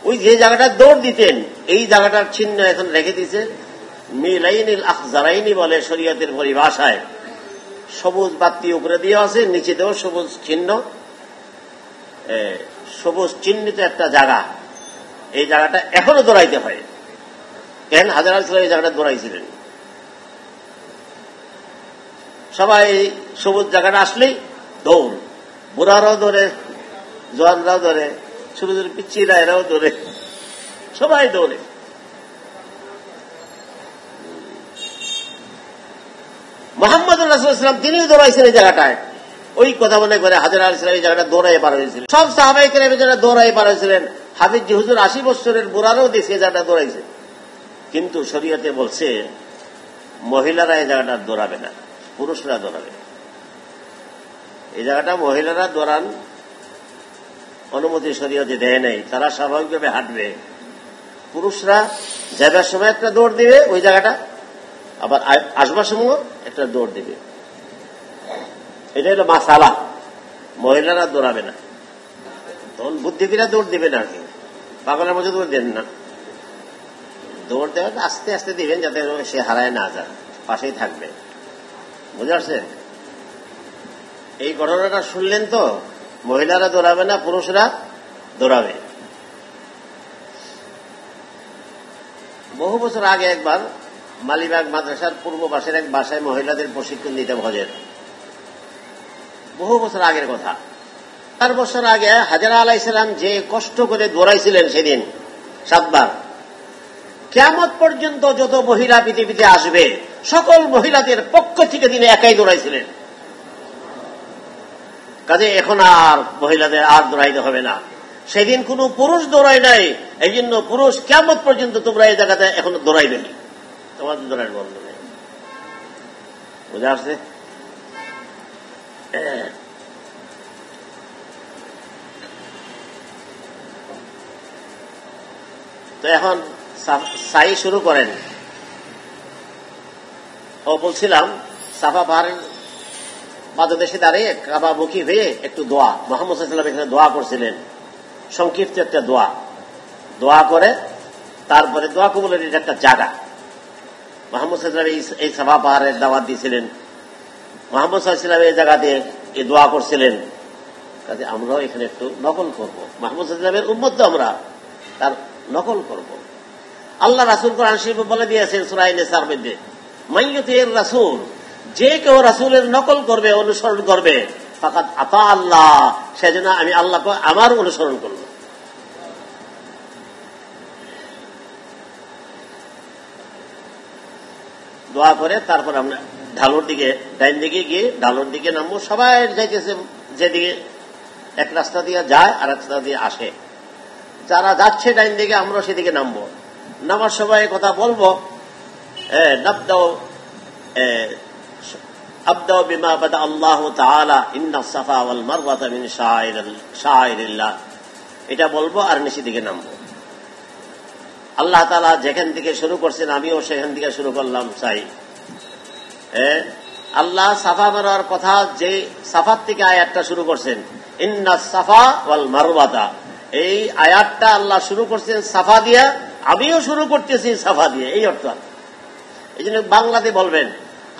Speaker 1: ওই যে জায়গাটা দৌড় দিতেন, এই জায়গাটার চিহ্ন এখন রেখে দিয়েছে মিলাইনিল আখজারাইনি বলে শরীয়তের পরিভাষায়। সবুজ বাতি উপরে দিয়ে আছে, নিচে দিয়েও সবুজ চিহ্ন, সবুজ চিহ্নিত একটা জায়গা। এই জায়গাটা এখনো দৌড়াইতে হয়। কেন হাজরা আলাইহিস সালাম এই জায়গাটা দৌড়াইছিলেন? সবাই সবুজ জায়গাটা আসলেই দৌড়, বুড়ারাও দৌড়ে, জওয়ানরাও দৌড়ে, ছোট ছোট পিচ্চিরা এরাও দৌড়ে, সবাই দৌড়ে। মুহাম্মদ রাসূলুল্লাহ সাল্লাল্লাহু আলাইহি ওয়াসাল্লাম তিনিও দৌড়াইছেন এই জায়গাটায়। ওই কথা মনে করে হাজরা আলাইহিস সালাম এই জায়গাটা দৌড়াই পার হয়েছিলেন। সব সাহাবায়ে কেরাম এই জায়গাটা দৌড়াই পার হয়েছিলেন। হাফিজ হুজুর 80 বছরের বুড়ারাও দেখে এই জায়গাটা দৌড়াইছে। কিন্তু শরীয়তে বলছে মহিলারা এই জায়গাটা দৌড়াবে না, পুরুষরা দৌড়াবে। এই জায়গাটা মহিলারা দৌড়ান অনুমতি শরীয়তে দেয় নাই, তারা স্বাভাবিকভাবে হাঁটবে। পুরুষরা যাবার সময় একটা দৌড় দিবে ওই জায়গাটা, আবার আসবার সময় একটা দৌড় দিবে। এটা হলো মাসালা। মহিলারা দৌড়াবে না, তখন বুদ্ধিবীরা দৌড় দিবে না, আর কি পাগলের মধ্যে দৌড় দেন না। দৌড় দেওয়া আস্তে আস্তে দিবেন যাতে সে হারায় না যায়, পাশেই থাকবে। বুঝতে পারছেন? এই ঘটনাটা শুনলেন তো? মহিলারা দৌড়াবে না, পুরুষরা দৌড়াবে। বহু বছর আগে একবার মালিবাগ মাদ্রাসার পূর্ব পাশের এক বাসায় মহিলাদের প্রশিক্ষণ দিতাম হজের। বহু বছর আগের কথা। 4 বছর আগে হাজেরা আলাইহিস সালাম যে কষ্ট করে দৌড়াইছিলেন সেদিন 7 বার, কিয়ামত পর্যন্ত যত মহিলা পৃথিবীতে আসবে সকল মহিলাদের পক্ষ থেকে তিনি একাই দৌড়াইছিলেন। কাজে এখন আর মহিলাদের আর দৌড়াইতে হবে না। সেদিন কোন পুরুষ দৌড়ায় নাই, এই জন্য পুরুষ কিয়ামত পর্যন্ত তোমরা এই জায়গাতে এখন দৌড়াইবে না, তোমাদের দৌড়াইয়ের বন্ধ নেই। বুঝা আসছে? তো এখন সাই শুরু করেন। ও বলছিলাম সাফা পাহাড়ের পাদদেশে দাঁড়িয়ে কাবামুখী হয়ে একটু দোয়া, মুহাম্মদ সাল্লাল্লাহু আলাইহি ওয়াসাল্লাম এখানে দোয়া করছিলেন, সংক্ষিপ্ত একটা দোয়া করে তারপরে দোয়া কবুলের এটা একটা জায়গা। মুহাম্মদ সাল্লাল্লাহু আলাইহি ওয়াসাল্লাম এই সাফা পাহাড়ের দাওয়াত দিয়েছিলেন, মুহাম্মদ সাল্লাল্লাহু আলাইহি ওয়াসাল্লাম এই জায়গাতে এই দোয়া করছিলেন। কাজে আমরাও এখানে একটু নকল করব, মুহাম্মদ সাল্লাল্লাহু আলাইহি ওয়াসাল্লামের উম্মত তো আমরা, তার নকল করব। আল্লাহ রাসূল কোরআন শরীফে বলে দিয়েছেন সূরা নিসার মধ্যে, মাইয়ুতির রাসূল, যে কেউ রাসূলের নকল করবে, অনুসরণ করবে, ফাকাদ আতা আল্লাহ, সেজন্য আমি আল্লাহকে আমার অনুসরণ করব। দোয়া করে তারপর আমরা ঢালুর দিকে, ডাইন দিকে গিয়ে ঢালুর দিকে নামবো। সবাই যাইতেছে যেদিকে, এক রাস্তা দিয়ে যায় আর এক রাস্তা দিয়ে আসে। যারা যাচ্ছে ডাইন দিকে আমরা সেদিকে নামবো। নামার সময় কথা বলবো, আবদাউ বিমা বাদা আল্লাহু তাআলা ইন্না সাফা ওয়াল মারওয়াতা মিন শাআইরিল্লাহ, এটা বলবো আর নিচে দিকে নামবো। আল্লাহ তাআলা যেখান থেকে শুরু করছেন আমিও সেখান থেকে শুরু করলাম। চাই আল্লাহ সাফা মারওয়ার কথা যে সাফার থেকে আয়াতটা শুরু করছেন, ইন্না সাফা ওয়াল মারওয়াতা, এই আয়াতটা আল্লাহ শুরু করছেন সাফা দিয়া, আমিও শুরু করতেছি সাফা দিয়ে, এই অর্থ। এই জন্য বাংলাতে বলবেন,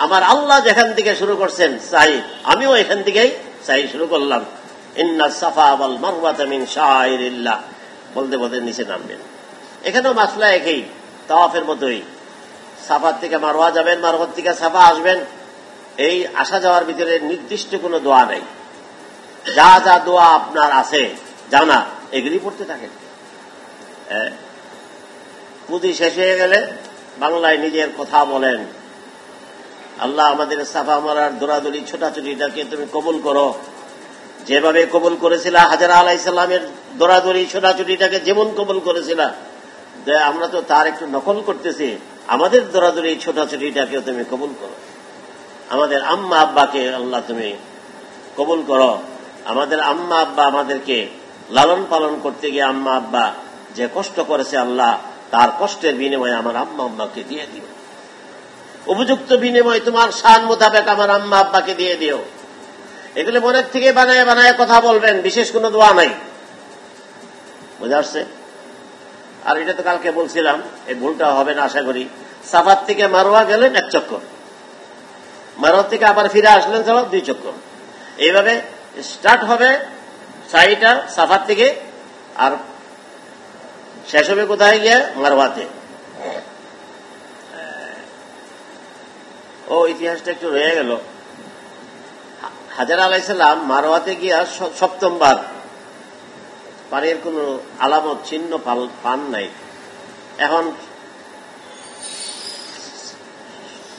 Speaker 1: আমার আল্লাহ যেখান থেকে শুরু করছেন চাই, আমিও এখান থেকেই চাই শুরু করলাম। ইন্না সাফা ওয়াল মারওয়াতা মিন শাআইরিল্লাহ বলতে বলতে নিচে নামবেন। এখানেও মাসলা একই, তাওয়াফের মতোই। সাফার থেকে মারওয়া যাবেন, মারওয়ার থেকে সাফা আসবেন। এই আসা যাওয়ার ভিতরে নির্দিষ্ট কোনো দোয়া নেই। যা যা দোয়া আপনার আছে জানা, এগুলি পড়তে থাকেন। পুঁজি শেষ হয়ে গেলে বাংলায় নিজের কথা বলেন, আল্লাহ আমাদের সাফা মারার দৌড়াদৌড়ি ছোটাছুটিটাকে তুমি কবুল করো, যেভাবে কবুল করেছিলা হাজেরা আলাইহিস সালামের দৌড়াদৌড়ি ছোটাছুটিটাকে যেমন কবুল করেছিলা, আমরা তো তার একটু নকল করতেছি, আমাদের দৌড়াদৌড়ি ছোটাছুটিটাকে তুমি কবুল করো। আমাদের আম্মা আব্বাকে আল্লাহ তুমি কবুল করো। আমাদের আম্মা আব্বা আমাদেরকে লালন পালন করতে গিয়ে আম্মা আব্বা যে কষ্ট করেছে, আল্লাহ তার কষ্টের বিনিময়ে আমার আম্মা আব্বাকে দিয়ে দিও। উপযুক্ত বিনিময় তোমার শান মোতাবেক আমার আম্মা আব্বাকে দিয়ে দিও। এগুলো মনের থেকে বানায় বানায় কথা বলবেন, বিশেষ কোনো দোয়া নাই। বুঝা আসছে? আর এটা তো কালকে বলছিলাম, এই ভুলটা হবে না আশা করি। সাফার থেকে মারওয়া গেলেন 1 চক্কর, মারওয়া থেকে আবার ফিরে আসলেন 2 চক্কর। এইভাবে স্টার্ট হবে সাইটা সাফার থেকে, আর শেষ হবে কোথায় গিয়ে? মারওয়াতে। ও ইতিহাসটা একটু রয়ে গেল। হাজেরা আলাইহিস সালাম মারওয়াতে গিয়া 7ম বার পানির কোন আলামত চিহ্ন পান নাই। এখন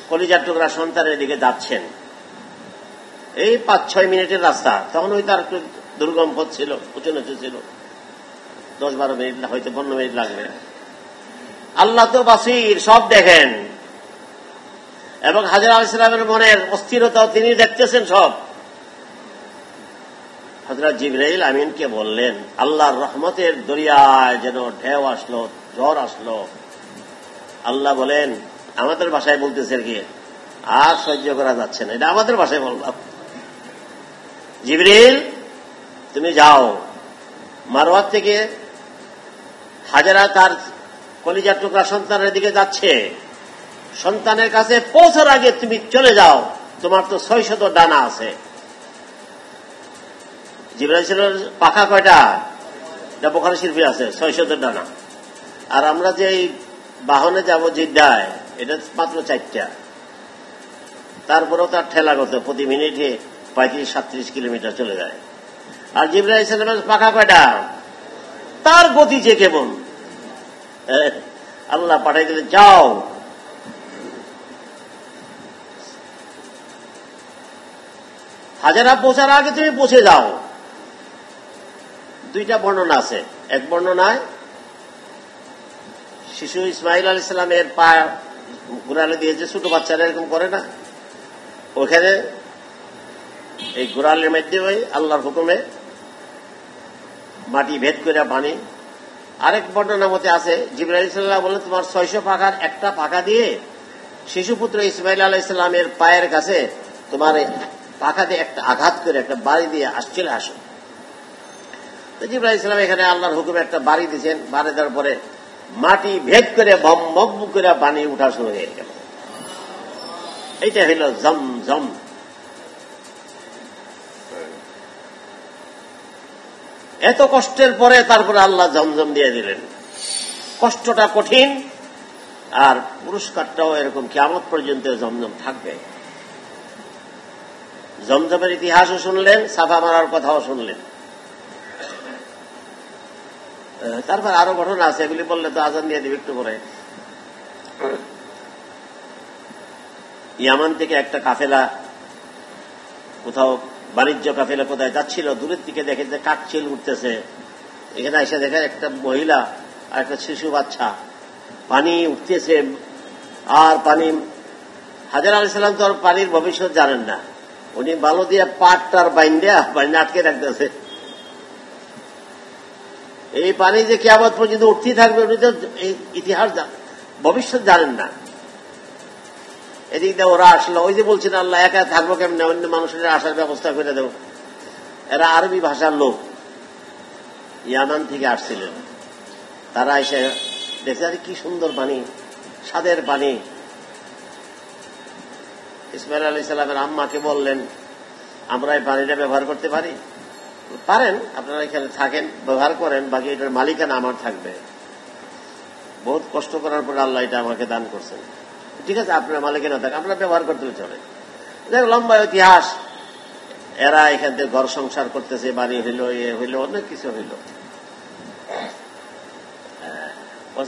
Speaker 1: কলিজার টুকরা সন্তানের দিকে যাচ্ছেন, এই 5-6 মিনিটের রাস্তা। তখন ওই তার একটু দুর্গম পথ ছিল, উঁচু নিচু ছিল, 10-12 মিনিট হয়তো 15 মিনিট লাগবে। আল্লাহ তো বাসির, সব দেখেন, এবং হাজেরা আলাইহিস সালামের মনের অস্থিরতাও তিনি দেখতেছেন সব। হযরত জিবরাইল আমিনকে বললেন, আল্লাহর রহমতের দরিয়ায় যেন ঢেউ আসলো, ঝড় আসলো। আল্লাহ বলেন, আমাদের ভাষায় বলতেছে কি, আর সহ্য করা যাচ্ছে না, এটা আমাদের ভাষায় বললাম। জিবরিল, তুমি যাও, মারওয়াত থেকে হাজেরা তার কলিজার টুকরা সন্তানের দিকে যাচ্ছে, সন্তানের কাছে পৌঁছার আগে তুমি চলে যাও, তোমার তো 600 ডানা আছে। জিবরাইলের পাখা কয়টা? এটা বুখারী শরীফে আছে, 600 ডানা। আর আমরা যে বাহনে যাব জিদ্দায়, এটা মাত্র 4টা। তারপরেও তার ঠেলাগত প্রতি মিনিটে 35-37 কিলোমিটার চলে যায়। আর জিবরাইলের পাখা কয়টা? তার গতি যে কেমন! আল্লাহ পাঠাই দিলে, যাও, হাজেরা পৌঁছার আগে তুমি পৌঁছে যাও। 2টা বর্ণনা আছে। এক বর্ণনায় শিশু ইসমাইল আলাইহিস সালামের পা গোড়ালে দিয়ে যে ছোট বাচ্চারা এরকম করে না, ওখানে এই গোড়ালের মধ্যে ওই আল্লাহর হুকুমে মাটি ভেদ করে পানি। আরেক বর্ণনা মতে আছে, জিবরাইল আলাইহিস সালাম বলেন, তোমার 600 পাখার একটা পাখা দিয়ে শিশুপুত্র ইসমাইল আলাইহিস সালামের পায়ের কাছে তোমার পাখা দিয়ে একটা আঘাত করে একটা বাড়ি দিয়ে চলে আসো। জিবরাইল আলাইহিস সালাম এখানে আল্লাহর হুকুমে একটা বাড়ি দিয়েছেন। বাড়ি দেওয়ার পরে মাটি ভেদ করে বম বম করে পানি উঠা শুরু হয়ে গেল। এইটা হইল জমজম। এত কষ্টের পরে তারপরে আল্লাহ জমজম দিয়ে দিলেন। কষ্টটা কঠিন, আর পুরস্কারটাও এরকম, কিয়ামত পর্যন্ত জমজম থাকবে। জমজমের ইতিহাসও শুনলেন, সাফা মারার কথাও শুনলেন। তারপর আরো ঘটনা আছে, এগুলি বললে তো আজান দিয়ে দিবে একটু পরে। ইয়ামান থেকে একটা কাফেলা, কোথাও বাণিজ্য কাফেলা কোথায় যাচ্ছিল, দূরের দিকে দেখে যে কাকচিল উঠতেছে। এখানে এসে দেখে একটা মহিলা আর একটা শিশু বাচ্চা, পানি উঠতেছে আর পানি। হাজেরা আলাইহিস সালাম তো আর পানির ভবিষ্যৎ জানেন না, উনি বালু দিয়ে পাটটার বাইন্দা আটকে রাখতেছে। এই পানি যে কিয়ামত পর্যন্ত উঠতেই থাকবে, উনি তো এই ইতিহাস ভবিষ্যৎ জানেন না। এদিক দিয়ে ওরা আসলো, ওই যে বলছেন আল্লাহ একা থাকবো কেমন, অন্য মানুষের আসার ব্যবস্থা করে দেব। এরা আরবি ভাষার লোক, ইয়ামান থেকে আসছিলেন। তারা এসে দেখছে কি সুন্দর পানি, স্বাদের পানি। ইসমাইল আলাইহিস সালামের আম্মাকে বললেন, আমরা এই পানিটা ব্যবহার করতে পারি? পারেন, আপনারা এখানে থাকেন, ব্যবহার করেন, বাকি এটার মালিকানা আমার থাকবে। বহুত কষ্ট করার পর আল্লাহ এটা আমাকে দান করছেন। ঠিক আছে, আপনার মালিকানা থাকে, আমরা ব্যবহার করতে চলে। দেখ, লম্বা ইতিহাস। এরা এখান থেকে ঘর সংসার করতেছে, বাড়ি হইল, ইয়ে হইল, অনেক কিছু হইল।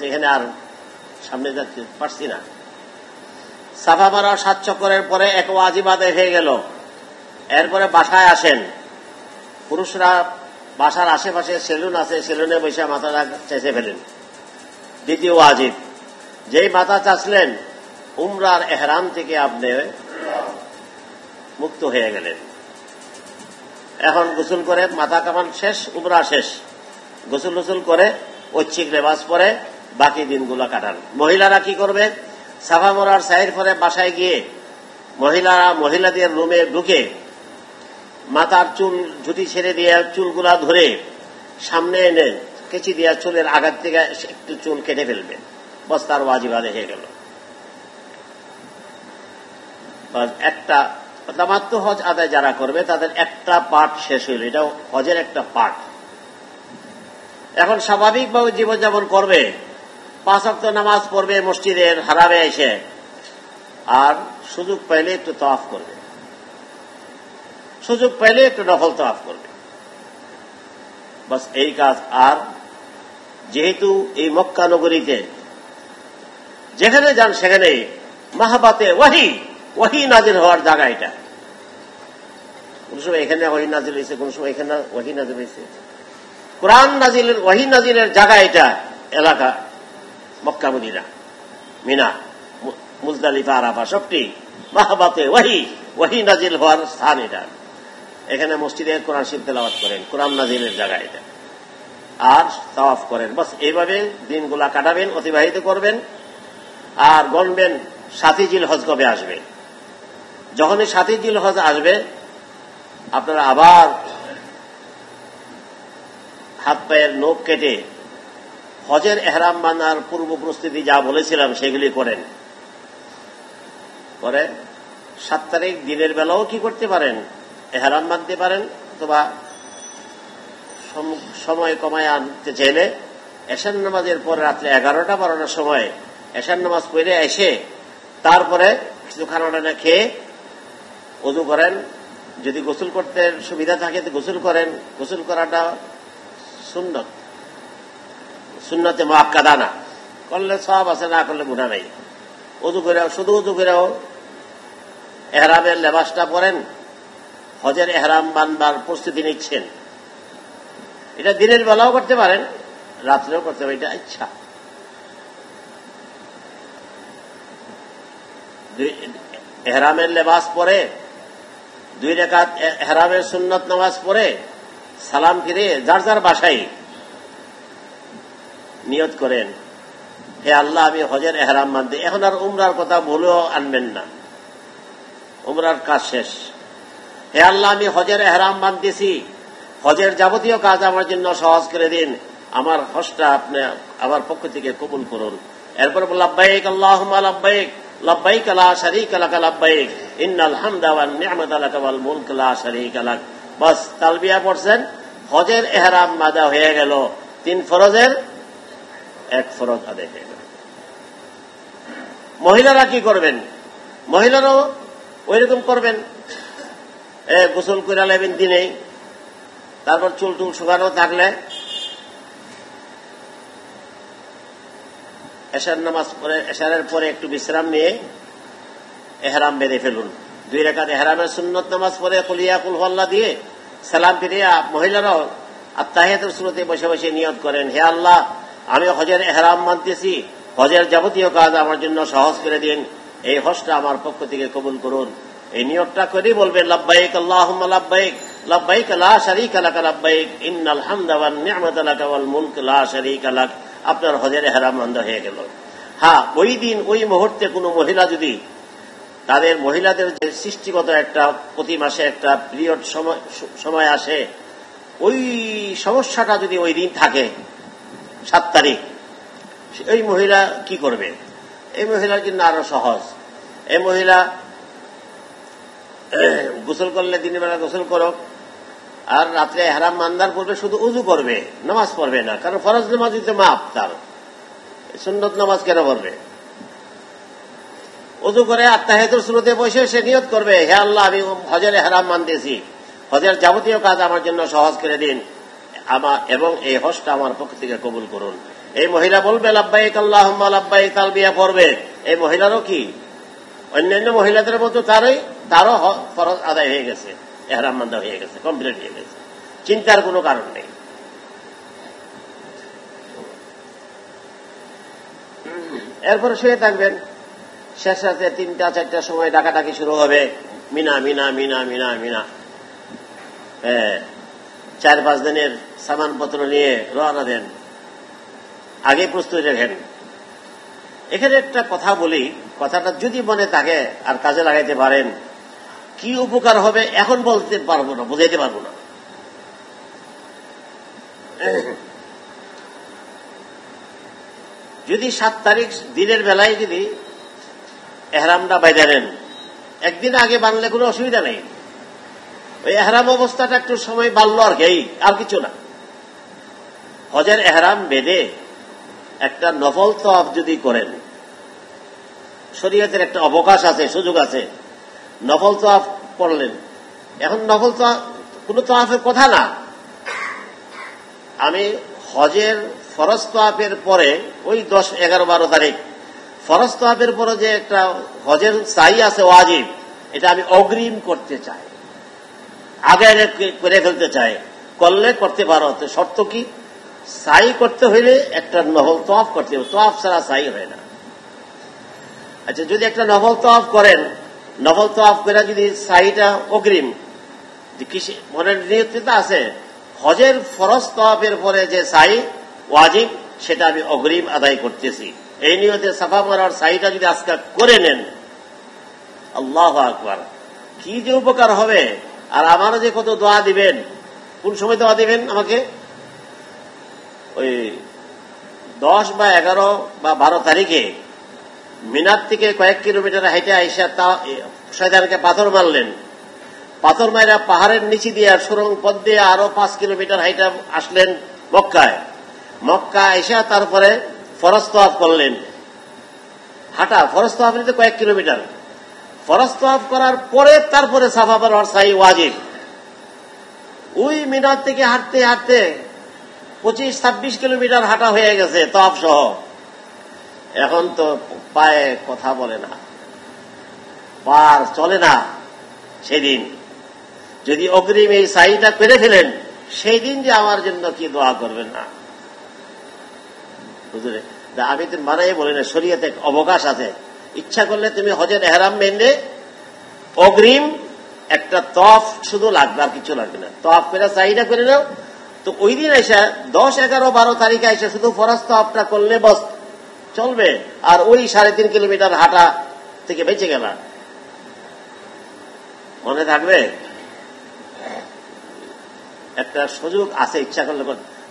Speaker 1: এখানে আর সামনে যাচ্ছে পারছি না। সাফা মারা 7 চক্করের পরে এক ওয়াজিব আদায় হয়ে গেল। এরপরে বাসায় আসেন। পুরুষরা বাসার আশেপাশে সেলুন আছে, সেলুনে বসে মাথাটা চেঁচে ফেলেন। দ্বিতীয় ওয়াজিব, যেই মাথা চাচলেন, উমরার এহরাম থেকে আপনি মুক্ত হয়ে গেলেন। এখন গোসল করে, মাথা কামান শেষ, উমরা শেষ, গোসল করে ঐচ্ছিক লেবাস পরে বাকি দিনগুলো কাটান। মহিলারা কি করবে? সাফা মারার সাইর পরে বাসায় গিয়ে মহিলাদের রুমে ঢুকে মাথার চুল ঝুটি ছেড়ে দিয়ে চুলগুলা ধরে সামনে এনে কেচি দিয়ে চুলের আঘাত থেকে একটু চুল কেটে ফেলবে। বস, তার ওয়াজিব আদায় হয়ে গেল। একটা তামাত্তু হজ আদায় যারা করবে তাদের একটা পার্ট শেষ হইল, এটা হজের একটা পার্ট। এখন স্বাভাবিকভাবে জীবনযাপন করবে, 5 ওয়াক্ত নামাজ পড়বে মসজিদের হারামে এসে, আর সুযোগ পাইলে একটু তাওয়াফ করবে, সুযোগ পাইলে একটু নফল তাওয়াফ করবে, বাস এই কাজ। আর যেহেতু এই মক্কা নগরীতে যেখানে যান সেখানে মাহাবাতে ওয়াহি নাজিল হওয়ার জায়গা এটা। কোন সময় এখানে ওয়াহি নাজিল হয়েছে, কোন সময় এখানে ওয়াহি নাজিল হয়েছে। কোরআন নাজিলের ওয়াহি নাজিলের জায়গা এটা, এলাকা Mecca Medina, Mina, Muzdalifah, Arafah, সবটি মাহাবাতে ওয়াহি নাজিল হওয়ার স্থান এটা। এখানে মসজিদে কোরআন শরীফ তেলাওয়াত করেন, কোরআন নাজিলের জায়গায় এটা, আর তাওয়াফ করেন। বাস এইভাবে দিনগুলা কাটাবেন, অতিবাহিত করবেন। আর গণবেন 7 জিলহজ কবে আসবে। যখনই 7 জিলহজ আসবে আপনারা আবার হাত পায়ের নখ কেটে হজের এহরাম বাঁধার পূর্ব প্রস্তুতি যা বলেছিলাম সেগুলি করেন। পরে 7 তারিখ দিনের বেলাও কি করতে পারেন, এহরাম বাঁধতে পারেন, অথবা সময় কমায় আনতে চাইলে এশার নামাজের পরে রাত্রে 11টা-12টার সময় এশার নামাজ পড়ে এসে তারপরে কিছু খানা খেয়ে ওযু করেন। যদি গোসল করতে সুবিধা থাকে তো গোসল করেন। গোসল করাটা সুন্নত, সুন্নতে মুআক্কাদা না, করলে সওয়াব আছে, না করলে গুনাহ নাই। ওযু করে, শুধু ওযু করেও এহরামের লেবাসটা পরেন, হজের এহরাম বানবার প্রস্তুতি নিচ্ছেন। এটা দিনের বেলাও করতে পারেন, রাত্রেও করতে পারেন, এটা ইচ্ছা। এহরামের লেবাস পরে 2 রাকাত এহরামের সুন্নত নামাজ পড়ে সালাম ফিরে যার যার বাসায় নিয়ত করেন, হে আল্লাহ আমি হজের এহরাম বাঁধতে। এখন আর উমরার কথা ভুলেও আনবেন না, উমরার কাজ শেষ। হে আল্লাহ আমি হজের এহরাম বাঁধতেছি, হজের যাবতীয় কাজ আমার জন্য সহজ করে দিন, আমার হজটা আপনি আমার পক্ষ থেকে কবুল করুন। এরপর লাব্বাইক আল্লাহুম্মা লাব্বাইক, লাব্বাইক লা শারীকা লাক লাব্বাইক, ইন্নাল হামদা ওয়ান নি'মাতা লাক ওয়াল মুলক লা শারীকা লাক। বাস তালবিয়া পড়ছেন, হজের এহরাম বাঁধা হয়ে গেল। 3 ফরজের 1 ফরজ আদায় হয়ে গেল। মহিলারা কি করবেন? মহিলারাও ওইরকম করবেন, গোসল করে নেবেন দিনেই, তারপর চুল টুল শুকানো থাকলে এশার নামাজ পড়ে, এশারের পরে একটু বিশ্রাম নিয়ে এহরাম বেঁধে ফেলুন। 2 রাকাত এহরামের সুন্নত নামাজ পড়ে কুলিয়া কুল হুয়াল্লাহ দিয়ে সালাম ফিরিয়ে মহিলারাও আত্তাহিয়াতুর সূরাতে বসে বসে নিয়ত করেন, হে আল্লাহ আমি হজের এহরাম বাঁধতেছি, হজের যাবতীয় কাজ আমার জন্য সহজ করে দিন, এই হজটা আমার পক্ষ থেকে কবুল করুন। এই নিয়তটা করেই বলবেন লাব্বাইক আল্লাহুম্মা লাব্বাইক, লাব্বাইক লা শারীকা লাক লাব্বাইক, ইন্নাল হামদা ওয়ান নি'মাতা লাক ওয়াল মুলক লা শারীকা লাক। আপনার হজের এহরাম বাঁধা হয়ে গেল। হ্যাঁ, ওই দিন ওই মুহূর্তে কোনো মহিলা যদি তাদের মহিলাদের যে সৃষ্টিগত একটা প্রতি মাসে একটা পিরিয়ড সময় আসে, ওই সমস্যাটা যদি ওই দিন থাকে 7 তারিখ, ওই মহিলা কি করবে? এই মহিলার জন্য আরো সহজ। এই মহিলা গোসল করলে দিনের বেলা গোসল করো, আর রাত্রে এহরাম বাঁধার পূর্বে শুধু উযু করবে, নামাজ পড়বে না, কারণ ফরজ নামাজ দিতে মাপ, তার সুন্নত নামাজ কেন পড়বে? উযু করে আত্তাহিয়াতুর সূরাতে বসে সে নিয়ত করবে, হে আল্লাহ আমি হজের এহরাম বাঁধতেছি, হজের যাবতীয় কাজ আমার জন্য সহজ করে দিন, এবং এই হজটা আমার পক্ষ থেকে কবুল করুন। এই মহিলা বলবে লাব্বাইক আল্লাহুম্মা লাব্বাইক, তালবিয়া পড়বে। এই মহিলারও কি অন্যান্য মহিলাদের মতো তারও ফরজ আদায় হয়ে গেছে, এহরাম বাঁধা হয়ে গেছে, কমপ্লিট হয়ে গেছে, চিন্তার কোনো কারণ নেই। এরপর শুয়ে থাকবেন, শেষ রাতে 3টা-4টার সময় ডাকাডাকি শুরু হবে, মিনা মিনা মিনা মিনা মিনা। 4-5 দিনের সামানপত্র নিয়ে রওনা দেন, আগে প্রস্তুতি রাখেন। এখানে একটা কথা বলি, কথাটা যদি মনে থাকে আর কাজে লাগাইতে পারেন, কি উপকার হবে এখন বলতে পারবো না, বুঝাইতে পারবো না। যদি 7 তারিখ দিনের বেলায় যদি এহরামটা বাইধা নেন, একদিন আগে বানলে কোনো অসুবিধা নেই। ওই এহরাম অবস্থাটা একটু সময় বাড়লো আর কি, আর কিছু না। হজের এহরাম বেঁধে একটা নফল তওয়াফ যদি করেন, শরীয়তের একটা অবকাশ আছে, সুযোগ আছে, নফল তওয়াফ করলেন। এখন নফল তওয়াফ কোনো তওয়াফের কথা না, আমি হজের ফরজ তওয়াফের পরে ওই 10, 11, 12 তারিখ ফরজ তওয়াফের পরে যে একটা হজের সাই আছে ওয়াজিব, এটা আমি অগ্রিম করতে চাই, আগে করে ফেলতে চাই। করলে করতে পারো, শর্ত কি? সাই করতে হইলে একটা নফল তওয়াফ করতে হবে, তওয়াফ ছাড়া সাই হয় না। আচ্ছা, যদি একটা নফল তওয়াফ করেন, নফল তওয়াফ করে যদি সাইটা অগ্রিম মনের নিয়ত আছে হজের ফরজ তওয়াফের পরে যে সাই ওয়াজিব সেটা আমি অগ্রিম আদায় করতেছি, এই নিয়তে সাফা মারওয়ার সাইটা যদি আজকে করে নেন, আল্লাহু আকবার, কি যে উপকার হবে। আর আমারও যে কত দোয়া দিবেন, কোন সময় দোয়া দিবেন আমাকে? ওই 10 বা 11 বা 12 তারিখে মিনার থেকে কয়েক কিলোমিটার হাইটে আইসা শয়তানকে পাথর মারলেন, পাথর মাইরা পাহাড়ের নিচে দিয়ে সুরঙ্গ পথ দিয়ে আরো 5 কিলোমিটার হাইটে আসলেন মক্কায়, মক্কা আইসা তারপরে ফরজ তওয়াফ করলেন। হাঁটা ফরজ তওয়াফ নিতে কয়েক কিলোমিটার, ফরজ তওয়াফ করার পরে তারপরে সাফা মারওয়ার সাই ওয়াজিব। ওই মিনার থেকে হাঁটতে হাঁটতে 25-26 কিলোমিটার হাঁটা হয়ে গেছে তওয়াফ সহ। এখন তো পায়ে কথা বলে না, পার চলে না। সেদিন যদি অগ্রিম এই সাইটা পেরে ফেলেন, সেই দিন যে আমার জন্য কি দোয়া করবেন না বুঝলে। আমি তো মানাই বলি না, শরীয়তে অবকাশ আছে, ইচ্ছা করলে তুমি হজের এহরাম বেঁধে অগ্রিম একটা তওয়াফ শুধু লাগবে, আর কিছু লাগবে না। তওয়াফ করে সাইটা করে নাও, তো ওই দিন এসে 10, 11, 12 তারিখে এসে শুধু ফরজ তওয়াফটা করলে বস চলবে, আর ওই 3.5 কিলোমিটার হাঁটা থেকে বেঁচে গেল। মনে থাকবে একটা সুযোগ আছে, ইচ্ছা করলে।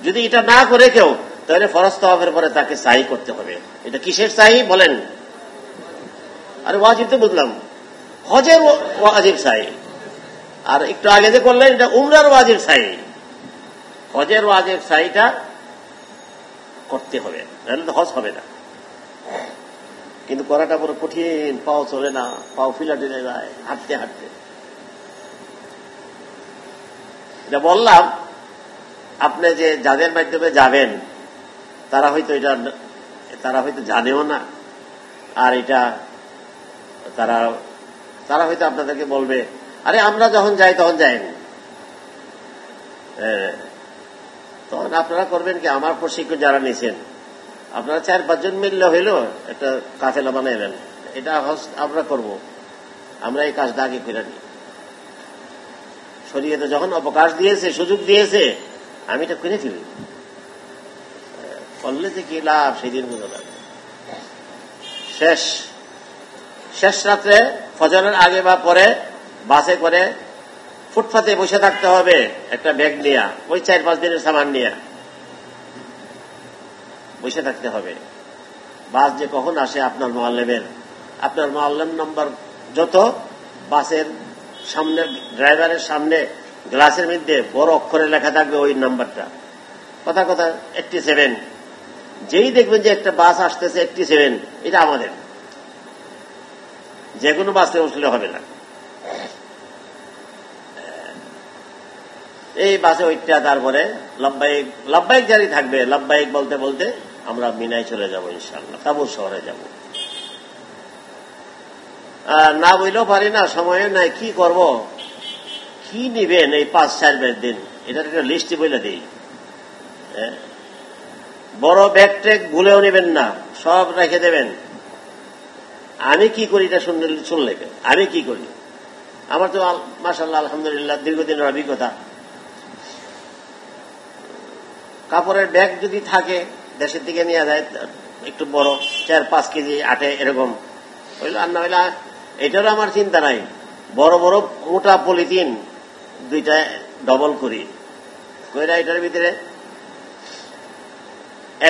Speaker 1: যদি এটা না করে কেউ, তাহলে ফরজ তওয়াফের পরে তাকে সাই করতে হবে। এটা কিসের সাই বলেন? আরে ওয়াজিব তো বুঝলাম, হজের ওয়াজিব সাই। আর একটু আগে যে করলেন এটা উমরার ওয়াজিব সাই। হজের ওয়াজিব সাইটা করতে হবে, তাহলে তো হজ হবে না। কিন্তু করাটা পুরো কঠিন, পাও চলে না, পাও ফিলা টেনে যায় হাঁটতে হাঁটতে। এটা বললাম, আপনি যে যাদের মাধ্যমে যাবেন তারা হয়তো জানেও না, আর এটা তারা হয়তো আপনাদেরকে বলবে, আরে আমরা যখন যাই তখন যাইনি। তখন আপনারা করবেন কি, আমার প্রশিক্ষণ যারা নিয়েছেন আপনারা 4-5 জন মিললে হইল একটা কাফেলা বানাইলেন, এটা আমরা করব, আমরা এই কাজটা আগে করে নিই। শরীয়তে যখন অবকাশ দিয়েছে, সুযোগ দিয়েছে, আমি এটা করে ফেলি। করলে যে কি লাভ সেদিন বোঝা যাবে। শেষ রাত্রে ফজরের আগে বা পরে বাসে করে ফুটপাতে বসে থাকতে হবে একটা ব্যাগ নিয়ে, ওই 4-5 দিনের সামান নিয়ে বসে থাকতে হবে। বাস যে কখন আসে আপনার মহল্লার নাম্বার যত, বাসের সামনে ড্রাইভারের সামনে গ্লাসের মধ্যে বড় অক্ষরে লেখা থাকবে ওই নাম্বারটা, কথা 87। যেই দেখবেন যে একটা বাস আসতেছে 87, এটা আমাদের, যে কোনো বাসে উঠলে হবে না। এই বাসে ওইটা, তারপরে লাব্বাইক জারি থাকবে। লাব্বাইক বলতে বলতে আমরা মিনায় চলে যাব ইনশাআল্লাহ, তাবুর শহরে যাব। না বইলেও পারি না, সময় নাই, কি করব, কি নিবেন এই 5-4 দিন, এটার একটা লিস্টই বলে দিই। বড় ব্যাগ ট্যাগ ভুলেও নেবেন না, সব রেখে দেবেন। আমি কি করি এটা শুনলে আমি কি করি, আমার তো মাশাআল্লাহ আলহামদুলিল্লাহ দীর্ঘদিনের অভিজ্ঞতা। কাপড়ের ব্যাগ যদি থাকে দেশের দিকে নিয়ে যায়, একটু বড় 4-5 কেজি আটে এরকম হইল, আর না হইলে এটারও আমার চিন্তা নাই। বড় বড় মোটা পলিথিন 2টা ডবল করি, কইরা এটার ভিতরে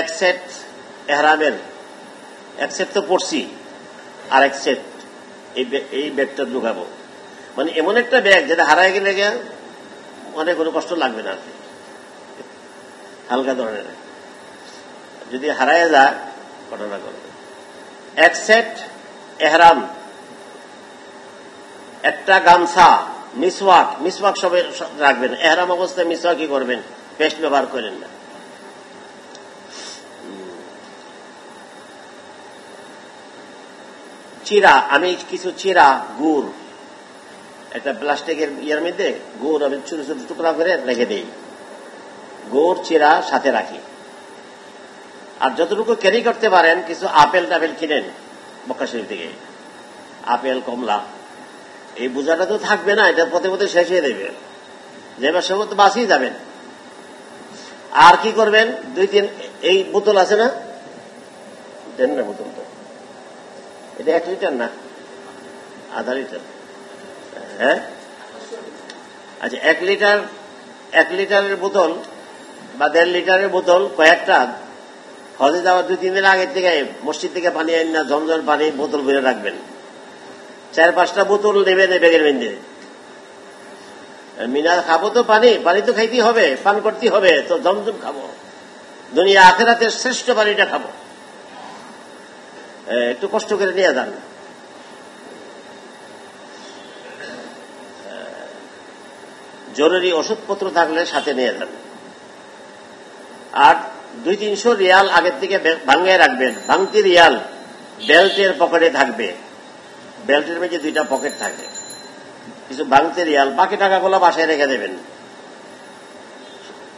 Speaker 1: এক সেট এহরামের, এক সেট তো পড়ছি, আর এক সেট এই ব্যাগটা ঢুকাবো। মানে এমন একটা ব্যাগ যেটা হারায় গেলে অনেক কোনো কষ্ট লাগবে না, হালকা ধরনের। যদি হারায় যায় ঘটনা করবে। এক সেট এহরাম, একটা গামছা, মিসওয়াক সবে রাখবেন। এহরাম অবস্থায় মিসওয়াকই করবেন, পেস্ট ব্যবহার করেন না। চিরা, আমি কিছু চিরা গুড় একটা প্লাস্টিকের ইয়ের মধ্যে গুড় আমি ছোট ছোট টুকরা করে রেখে দিই, গুড় চিরা সাথে রাখি। আর যতটুকু ক্যারি করতে পারেন কিছু আপেল টাপেল কিনেন মক্কা শরীফ থেকে, আপেল কমলা। এই বোঝাটা তো থাকবে না, এটা পথে পথে শেষ হয়ে দেবে। যাবার সময় তো বাসেই যাবেন। আর কি করবেন, 2-3 এই বোতল আছে না, দেন না বোতল, তো এটা 1 লিটার না, আধা লিটার। হ্যাঁ, আচ্ছা, 1 লিটারের বোতল বা 1.5 লিটারের বোতল কয়েকটা হজে যাওয়ার 2-3 দিন আগের থেকে মসজিদ থেকে পানি আনি না, ঝমঝম পানি বোতল ভরে রাখবেন। 4-5টা বোতল নেবেন ব্যাগের মধ্যে। মিনা খাবো তো পানি তো খাইতেই হবে, পান করতেই হবে, তো ঝমঝম খাবো, দুনিয়া আখেরাতের শ্রেষ্ঠ পানিটা খাবো। একটু কষ্ট করে নিয়ে যান। জরুরি ওষুধপত্র থাকলে সাথে নিয়ে যান। আর 200-300 রিয়াল আগের থেকে ভাঙিয়ে রাখবেন। ভাঙতি রিয়াল বেল্টের পকেটে থাকবে, বেল্টের মধ্যে 2টা পকেট থাকে, কিছু ভাঙতি রিয়াল, বাকি টাকাগুলো বাসায় রেখে দেবেন।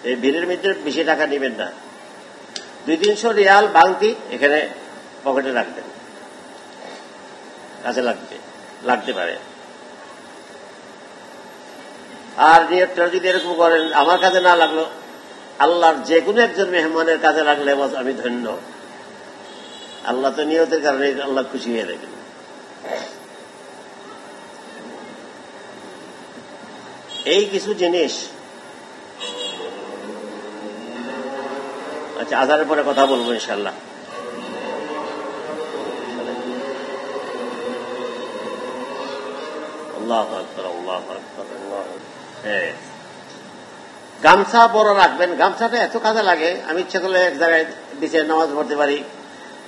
Speaker 1: এই ভিড়ের মধ্যে বেশি টাকা নেবেন না, 200-300 রিয়াল ভাঙতি এখানে পকেটে রাখবেন, কাজে লাগতে পারে। আর নিয়তটা যদি এরকম করেন, আমার কাজে না লাগলো, আল্লাহর যে কোনো একজন মেহমানের কাজে লাগলে আমি ধন্য। আল্লাহ তো নিয়তের কারণে আল্লাহ খুশি হয়ে যাবেন। এই কিছু জিনিস। আচ্ছা, আজানের পরে কথা বলবো ইনশাআল্লাহ। আল্লাহু আকবার, আল্লাহু আকবার, আল্লাহু আকবার। হ্যাঁ, গামছা বড় রাখবেন। গামছাটা এত কাজে লাগে, আমি ইচ্ছা করলে এক জায়গায় বিছায় নামাজ পড়তে পারি,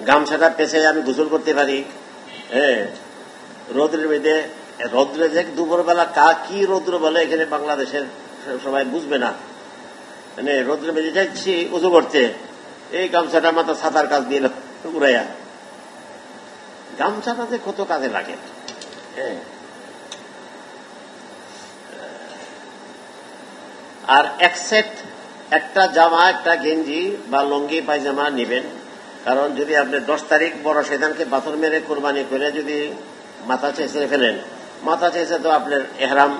Speaker 1: গামছাটা পেছে আমি গোসল করতে পারি। হ্যাঁ, রোদ্রের মধ্যে, রৌদ্রে যে দুপুরবেলা কি রৌদ্র বলে এখানে বাংলাদেশের সবাই বুঝবে না, মানে রৌদ্রের মধ্যে যাচ্ছি উজু করতে, এই গামছাটা মাথা ছাতার কাজ দিয়ে উড়াইয়া, গামছাটা যে কত কাজে লাগে। হ্যাঁ, আর এক সেট, একটা জামা, একটা গেঞ্জি বা লঙ্গি পায়জামা নেবেন। কারণ যদি আপনি 10 তারিখ বড় শয়তানকে পাথর মেরে কোরবানি করে যদি মাথা চেঁচে ফেলেন, মাথা চেঁচে তো আপনার এহরাম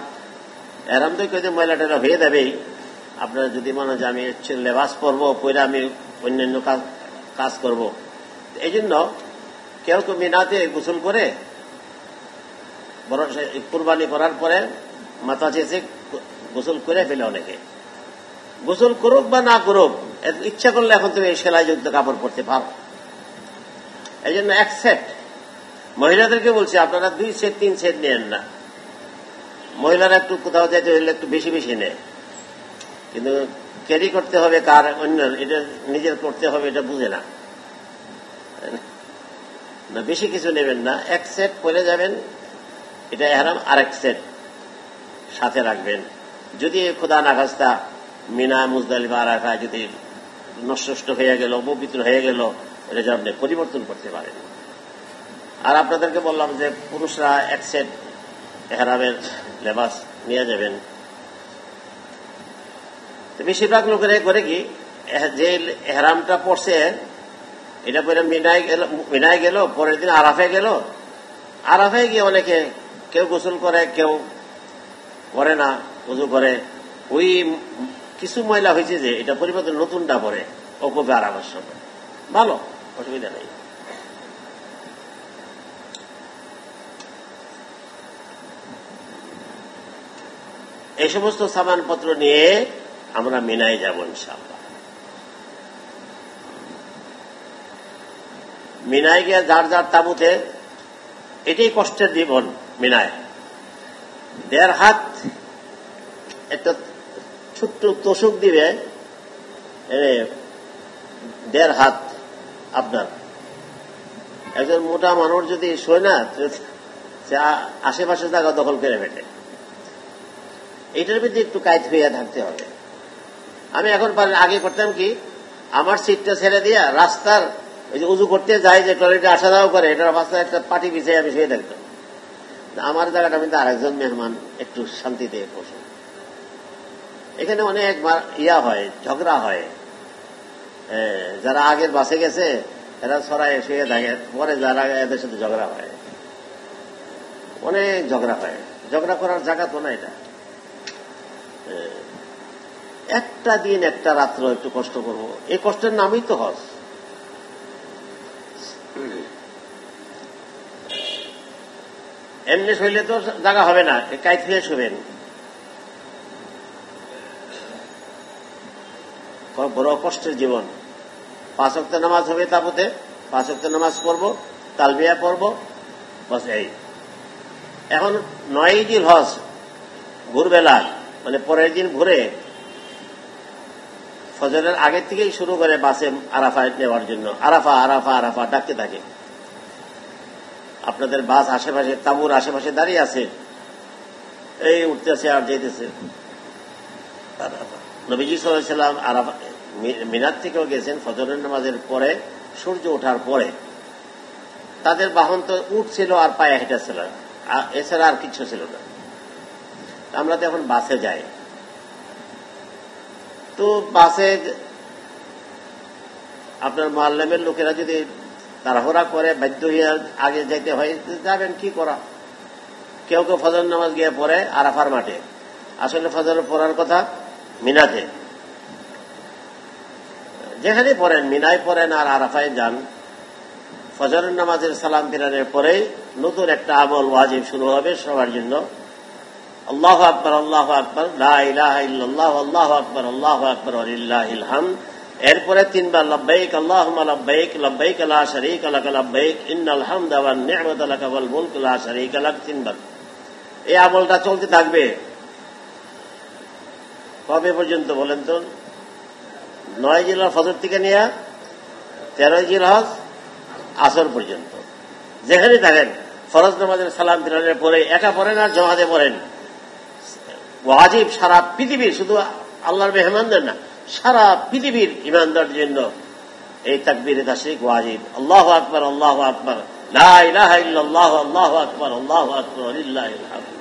Speaker 1: তো কেউ ময়লা টেলা হয়ে যাবেই। আপনার যদি মনে হয় যে আমি লেবাস পরবো, পরে আমি অন্যান্য কাজ করব, এই জন্য কেউ মিনাতে গোসল করে বড় কোরবানি করার পরে মাথা চেঁচে গোসল করে ফেলে। অনেকে গোসল করুক বা না করুক, ইচ্ছা করলে এখন তুমি সেলাইযুক্ত কাপড় পরতে পারো। এই জন্য 1 সেট। মহিলাদেরকে বলছি আপনারা 2 সেট 3 সেট নেন না। মহিলারা একটু কোথাও যেতে হলে একটু বেশি বেশি নেয়, কিন্তু ক্যারি করতে হবে কার, অন্য, এটা নিজের করতে হবে, এটা বুঝে না। বেশি কিছু নেবেন না, 1 সেট পরে যাবেন, এটা এহরাম। আর 1 সেট সাথে রাখবেন। যদি খোদা না খাস্তা মিনা, মুজদালিফা, আরাফা যদি নষ্ট হয়ে গেল, অপবিত্র হয়ে গেল, এটা যেন আপনি পরিবর্তন করতে পারেন। আর আপনাদেরকে বললাম যে পুরুষরা 1 সেট এহরামের লেবাস নিয়ে যাবেন। বেশিরভাগ লোকের করে কি, যে এহরামটা পড়ছে এটা পরে মিনায় গেল, পরের দিন আরাফে গেল, আরাফে গিয়ে অনেকে কেউ গোসল করে, কেউ করে না, উযু করে। ওই কিছু ময়লা হয়েছে যে এটা পরিবর্তে নতুনটা পরে অকবে আরামের সময়, ভালো, অসুবিধা নেই। এই সমস্ত সামানপত্র নিয়ে আমরা মিনায় যাব ইনশাআল্লাহ। মিনায় গিয়ে যার যার তাঁবুতে, এটাই কষ্টের জীবন। মিনায় 1.5 হাত একটা ছোট্ট তোষক দিবে, 1.5 হাত। আপনার একজন মোটা মানুষ যদি শোয় না, সে আশেপাশে জায়গা দখল করে ফেলে। এইটার মধ্যে একটু কায়দ হইয়া থাকতে হবে। আমি এখন আগে করতাম কি, আমার সিটটা ছেড়ে দিয়া রাস্তার ওই যে উজু করতে যাই, যে টয়লেটে আসা যাওয়া করে, এটার রাস্তায় একটা পাটি বিছিয়ে আমি শুয়ে থাকতাম। আমার জায়গাটা মধ্যে আরেকজন মেহমান একটু শান্তিতে বসে। এখানে অনেক হয়, ঝগড়া হয়। যারা আগের বাসে গেছে এরা ছড়ায় শুয়ে থাকে, পরে যারা এদের সাথে ঝগড়া হয়, অনেক ঝগড়া হয়। ঝগড়া করার জায়গা তো না এটা। একটা দিন একটা রাত্র একটু কষ্ট করব, এই কষ্টের নামই তো হজ। এমনি শৈলে তো জায়গা হবে না, কাইত হয়ে শোবেন। বড় কষ্টের জীবন। 5 ওয়াক্ত নামাজ হবে তাবুতে, 5 ওয়াক্ত নামাজ পড়ব, তালবিয়া পড়ব, বস এই। এখন 9 জিলহজ ভোরবেলা, মানে পরের দিন ভোরে ফজরের আগের থেকেই শুরু করে বাসে আরাফা নেওয়ার জন্য আরাফা আরাফা আরাফা ডাকতে থাকে। আপনাদের বাস আশেপাশে, তাঁবুর আশেপাশে দাঁড়িয়ে আছে, এই উঠতেছে আর যেতেছে। নবীজি সাল্লাল্লাহু আলাইহি ওয়াসাল্লাম আরাফা মিনার থেকেও গেছেন ফজরের নামাজের পরে, সূর্য ওঠার পরে। তাদের বাহন তো উট ছিল আর পায়ে হেঁটে ছিল, এছাড়া আর কিছু ছিল না। আমরা তো এখন বাসে যাই, তো বাসে আপনার মুআল্লিমের লোকেরা যদি তাড়াহুড়া করে বাধ্য হয়ে আগে যাইতে হয়, যাবেন কি করা। কেউ কেউ ফজর নামাজ গিয়ে পড়ে আরাফার মাঠে, আসলে ফজর পড়ার কথা মিনাতে। যেখানে পড়েন, মিনায় পড়েন আর আরাফায় যান, ফজরের নামাজের সালাম ফিরানোর পরেই নতুন একটা আমল ওয়াজিব শুরু হবে সবার জন্য। আল্লাহু আকবার, আল্লাহু আকবার, লা ইলাহা ইল্লাল্লাহ, আল্লাহু আকবার, আল্লাহু আকবার, ওয়ালিল্লাহিল হামদ। এরপরে 3 বার লব্বাইক আল্লাহুম্মা লব্বাইক, লব্বাইক লা শারীকা লাক লব্বাইক, ইন্নাল হামদা ওয়ান নি'মাতা লাক ওয়াল মুলকু লা শারীকা লাক। 3 বার এই আমলটা চলতে থাকবে। কবে পর্যন্ত বলেন তো? 9 জিলহজ ফজর থেকে নিয়ে 13 জিলহজ আসর পর্যন্ত। যেখানে থাকেন ফরজ নামাজের সালাম ফিরানোর পরে একা পড়েন আর জামাতে পড়েন, ওয়াজিব সারা পৃথিবীর, শুধু আল্লাহর মেহমানদের না, সারা পৃথিবীর ইমানদারদের জন্য এই তাকবীরে তাশরিক ওয়াজিব। আল্লাহু আকবার, আল্লাহু আকবার, লা ইলাহা ইল্লাল্লাহ, আল্লাহু আকবার, আল্লাহু আকবার, ওয়ালিল্লাহিল হামদ।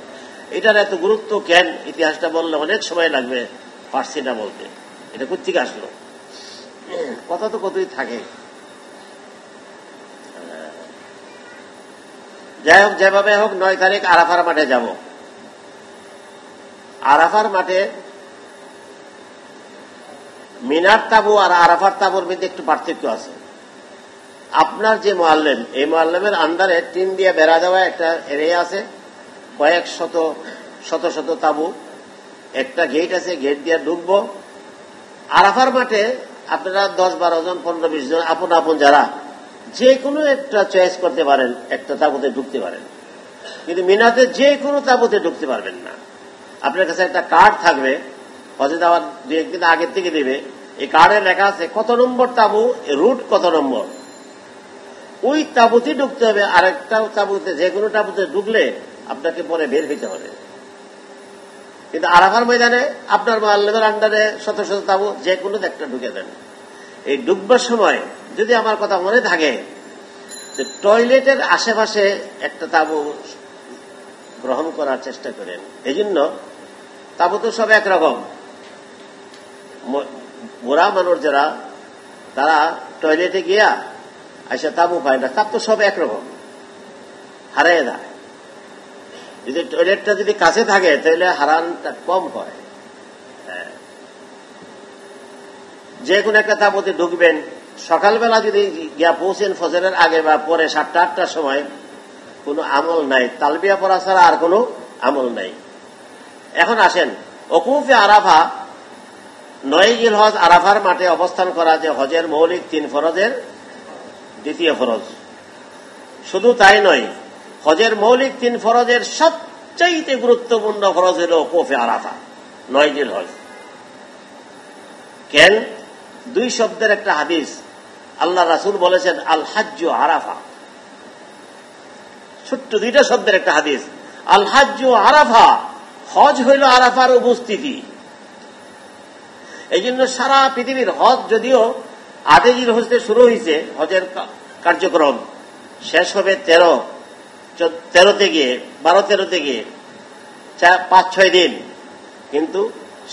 Speaker 1: এটার এত গুরুত্ব কেন? ইতিহাসটা বললে অনেক সময় লাগবে, পারছি না বলতে। এটা কোত্থেকে আসলো? কথা তো কতই থাকে। যাই হোক, যেভাবে হোক 9 তারিখ আরাফার মাঠে যাব। আরাফার মাঠে মিনার তাবু আর আরাফার তাবুর মধ্যে একটু পার্থক্য আছে। আপনার যে মুআল্লিম, এই মুআল্লিমের আন্ডারে টিন দিয়ে বেড়া দেওয়া একটা এরিয়া আছে, কয়েক শত শত তাবু, একটা গেট আছে, গেট দিয়ে ঢুকবো। আরাফার মাঠে আপনারা 10-12 জন, 15-20 জন আপন আপন যারা, যে কোনো একটা চয়েস করতে পারেন, একটা তাবুতে ঢুকতে পারেন। কিন্তু মিনাতে যে কোনো তাবুতে ঢুকতে পারবেন না। আপনার কাছে একটা কার্ড থাকবে, হজে যাওয়ার 2-1 দিন আগের থেকে দেবে। এই কার্ডে লেখা আছে কত নম্বর তাবু, রুট কত নম্বর, ওই তাবুতে ঢুকতে হবে। আরেকটা তাবুতে, যে কোনো তাবুতে ঢুকলে আপনাকে পরে বের হইতে হবে। কিন্তু আরাফার ময়দানে আপনার মুআল্লিমের আন্ডারে শত শত তাবু, যে কোনো একটা ঢুকে দেন। এই ডুববার সময় যদি আমার কথা মনে থাকে, যে টয়লেটের আশেপাশে একটা তাবু গ্রহণ করার চেষ্টা করেন। এই জন্য তাবু তো সব একরকম। বুড়া মানুষ যারা, তারা টয়লেটে গিয়া আইসা তাবু পায় না, তার তো সব একরকম, হারিয়ে যায়। যদি টয়লেটটা যদি কাছে থাকে তাহলে হারানটা কম হয়। যে কোনো একটা তাবুতে ঢুকবেন, সকালবেলা যদি গিয়া পৌঁছেন ফজরের আগে বা পরে 7টা-8টার সময়, কোনো আমল নাই, তালবিয়া পড়া ছাড়া আর কোনো আমল নাই। এখন আসেন, ওকুফে আরাফা, 9 জিলহজ আরাফার মাঠে অবস্থান করা যে হজের মৌলিক 3 ফরজের 2য় ফরজ। শুধু তাই নয়, হজের মৌলিক 3 ফরজের সবচাইতে গুরুত্বপূর্ণ ফরজ হল ওকুফে আরাফা, 9 জিলহজ। কেন? 2 শব্দের একটা হাদিস, আল্লাহ রাসূল বলেছেন আল হাজ্জু আরাফা। ছোট্ট 2টা শব্দের একটা হাদিস, আল হাজ্জু আরাফা, হজ হইল আরাফার উপস্থিতি। এই জন্য সারা পৃথিবীর হজ, যদিও 8 জিলহজে শুরু হয়েছে হজের কার্যক্রম, শেষ হবে 13-তে গিয়ে, 12-13তে গিয়ে 5-6 দিন, কিন্তু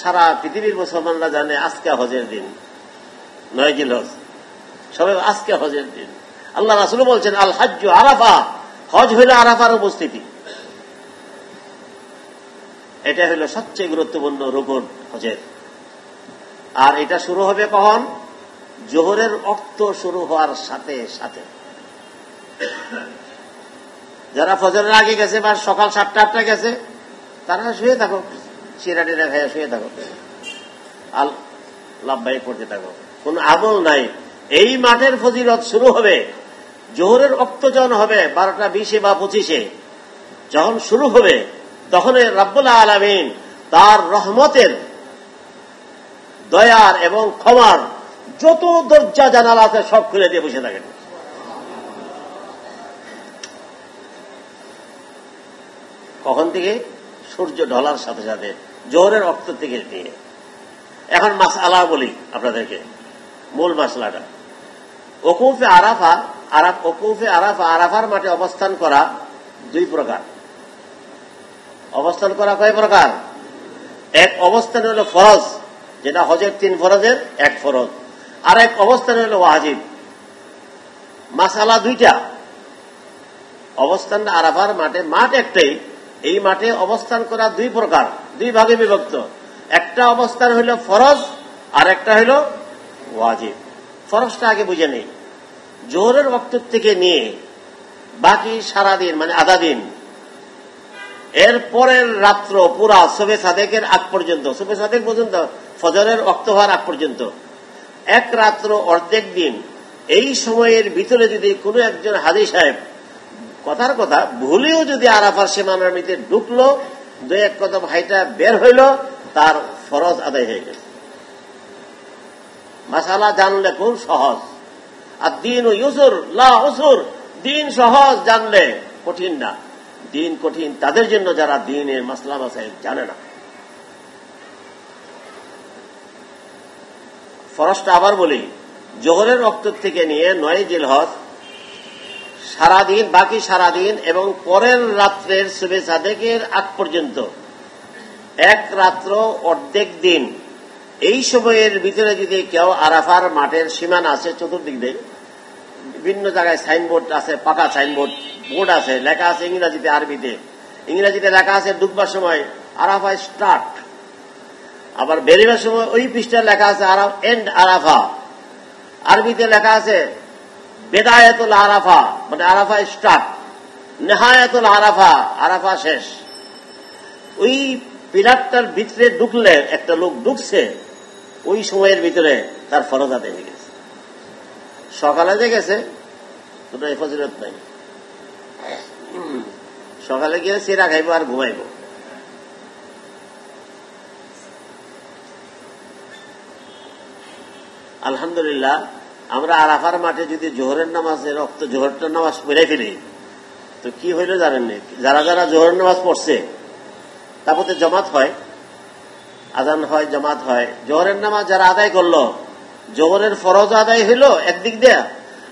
Speaker 1: সারা পৃথিবীর মুসলমানরা জানে আজকে হজের দিন, 9 জিলহজ, সবাই আজকে হজের দিন। আল্লাহ রাসূল বলছেন আল হাজ্জু আরাফা, হজ হইল আরাফার উপস্থিতি। এটা হলো সবচেয়ে গুরুত্বপূর্ণ রুকুন হজের। আর এটা শুরু হবে কখন? জোহরের ওয়াক্ত শুরু হওয়ার সাথে সাথে। যারা ফজরের আগে গেছে বা সকাল 7টা-8টায় গেছে তারা শুয়ে থাকো, চিরাটিরা খেয়ে শুয়ে থাকো, আল লাভবাই পড়তে থাকো, কোন আমল নাই। এই মাঠের ফজিলত শুরু হবে জোহরের ওয়াক্ত যখন হবে 12টা 20 বা 25, যখন শুরু হবে তখন রব্বুল আলামিন তার রহমতের, দয়ার এবং ক্ষমার যত দরজা জানালা আছে সব খুলে দিয়ে বসে থাকেন। কখন থেকে? সূর্য ঢলার সাথে সাথে, জোহরের ওয়াক্ত থেকে নিয়ে। এখন মাসআলা বলি আপনাদেরকে, মূল মাসলাটা। ওকুফে আরাফা, আরাফার মাঠে অবস্থান করা 2 প্রকার। অবস্থান করা কয় প্রকার? এক অবস্থান হল ফরজ, যেটা হজের 3 ফরজের 1 ফরজ। আর এক অবস্থান হল ওয়াজিব। মাসআলা 2টা। অবস্থানটা আরাফার মাঠে, মাঠ একটাই, এই মাঠে অবস্থান করা 2 প্রকার, 2 ভাগে বিভক্ত। একটা অবস্থান হইল ফরজ আর একটা হইল ওয়াজিব। ফরজটা আগে বুঝে নেই। জোহরের ওয়াক্ত থেকে নিয়ে বাকি সারাদিন মানে আধা দিন, এর পরের রাত্র পুরা শবে সাদেকের আগ পর্যন্ত, শবে সাদেক পর্যন্ত ফজরের ওয়াক্ত হওয়ার আগ পর্যন্ত 1 রাত্র অর্ধেক দিন, এই সময়ের ভিতরে যদি কোনো একজন হাজী সাহেব কথার কথা ভুলেও যদি আরাফার সীমানার ভিতরে ঢুকলো, 2-1 কদম হাইটা বের হইল, তার ফরজ আদায় হয়ে গেছে। মাসালা জানলে খুব সহজ। আর দিন ও ইউসুর লা উসুর, দিন সহজ জানলে কঠিন না। দিন কঠিন তাদের জন্য যারা দিনের মাসলা মাসাইল জানে না। ফরজটা আবার বলি, জোহরের ওয়াক্ত থেকে নিয়ে 9 জিলহজ সারাদিন, বাকি সারাদিন এবং পরের রাত্রের শবে সাদেকের আগ পর্যন্ত 1 রাত্র অর্ধেক দিন, এই সময়ের ভিতরে যদি কেউ আরাফার মাঠের সীমানা আছে, চতুর্দিক দিয়ে বিভিন্ন জায়গায় সাইনবোর্ড আছে, পাকা সাইনবোর্ড, বোর্ড আছে, লেখা আছে ইংরেজিতে, আরবিতে। ইংরেজিতে লেখা আছে ঢুকবার সময় আরাফা স্টার্ট, আবার বেরিবার সময় ওই পৃষ্ঠায় লেখা আছে এন্ড আরাফা। আরবিতে লেখা আছে বেদায়াতুল আরাফা, মানে আরাফা স্টার্ট, নেহায়াতুল আরাফা, আরাফা শেষ। ওই পিলারটার ভিতরে ঢুকলে একটা লোক ঢুকছে, ওই সময়ের ভিতরে তার ফরজ আদায় হয়ে গেছে। সকালে যে গেছে কোনো ফজিলত নাই। সকালে গিয়ে সিরা খাইব আর ঘুমাইব। আলহামদুলিল্লাহ, আমরা আরাফার মাঠে যদি জোহরের নামাজের রক্ত জোহরটার নামাজ পড়ে ফেলি তো কি হইল জানেন? যারা যারা জোহরের নামাজ পড়ছে তারপরে জমাত হয়, আজান হয়, জমাত হয়। জোহরের নামাজ যারা আদায় করলো, জোহরের ফরজ আদায় হইল একদিক দিয়ে,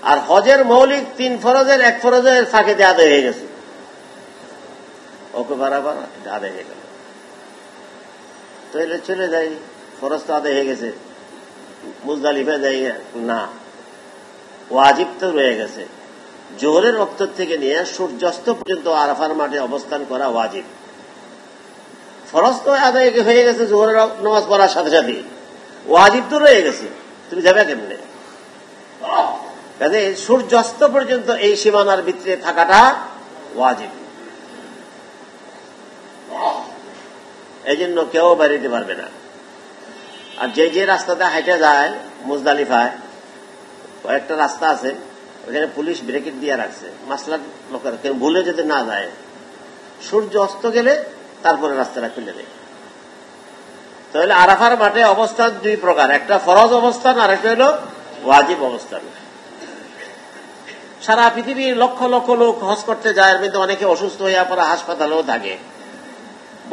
Speaker 1: আর হজের মৌলিক 3 ফরজের 1 ফরজের ফাঁকে দিয়ে আদায় হয়ে গেছে। ওকে বারাবার এটা আদায় হয়ে গেল, তো এলে চলে যাই, ফরজ তো আদায় হয়ে গেছে, মুজদালিফা যাই না, ওয়াজিব তো রয়ে গেছে। জোহরের ওয়াক্ত থেকে নিয়ে সূর্যাস্ত পর্যন্ত আরাফার মাঠে অবস্থান করা ওয়াজিব। ফরজ তো আদায় হয়ে গেছে জোহরের নামাজ পড়ার সাথে সাথে, ওয়াজিব তো রয়ে গেছে, তুমি যাবে কেমনে? কাজে সূর্যাস্ত পর্যন্ত এই সীমানার ভিতরে থাকাটা ওয়াজিব। এই জন্য কেউ বেরোতে পারবে না। আর যে যে রাস্তাতে হাইটে যায় মুজদালিফায়, কয়েকটা রাস্তা আছে, ওখানে পুলিশ ব্রেকেট দিয়ে রাখছে, মাসলাক লোকের কেউ ভুলে যেতে না যায়। সূর্য অস্ত গেলে তারপরে রাস্তাটা খুলে দেয়। তাহলে আরাফার মাঠে অবস্থান 2 প্রকার, একটা ফরজ অবস্থান আর একটা হল ওয়াজিব অবস্থান। সারা পৃথিবীর লক্ষ লক্ষ লোক হজ করতে যায়, এর মধ্যে অনেকে অসুস্থ হয়ে পরে হাসপাতালেও থাকে,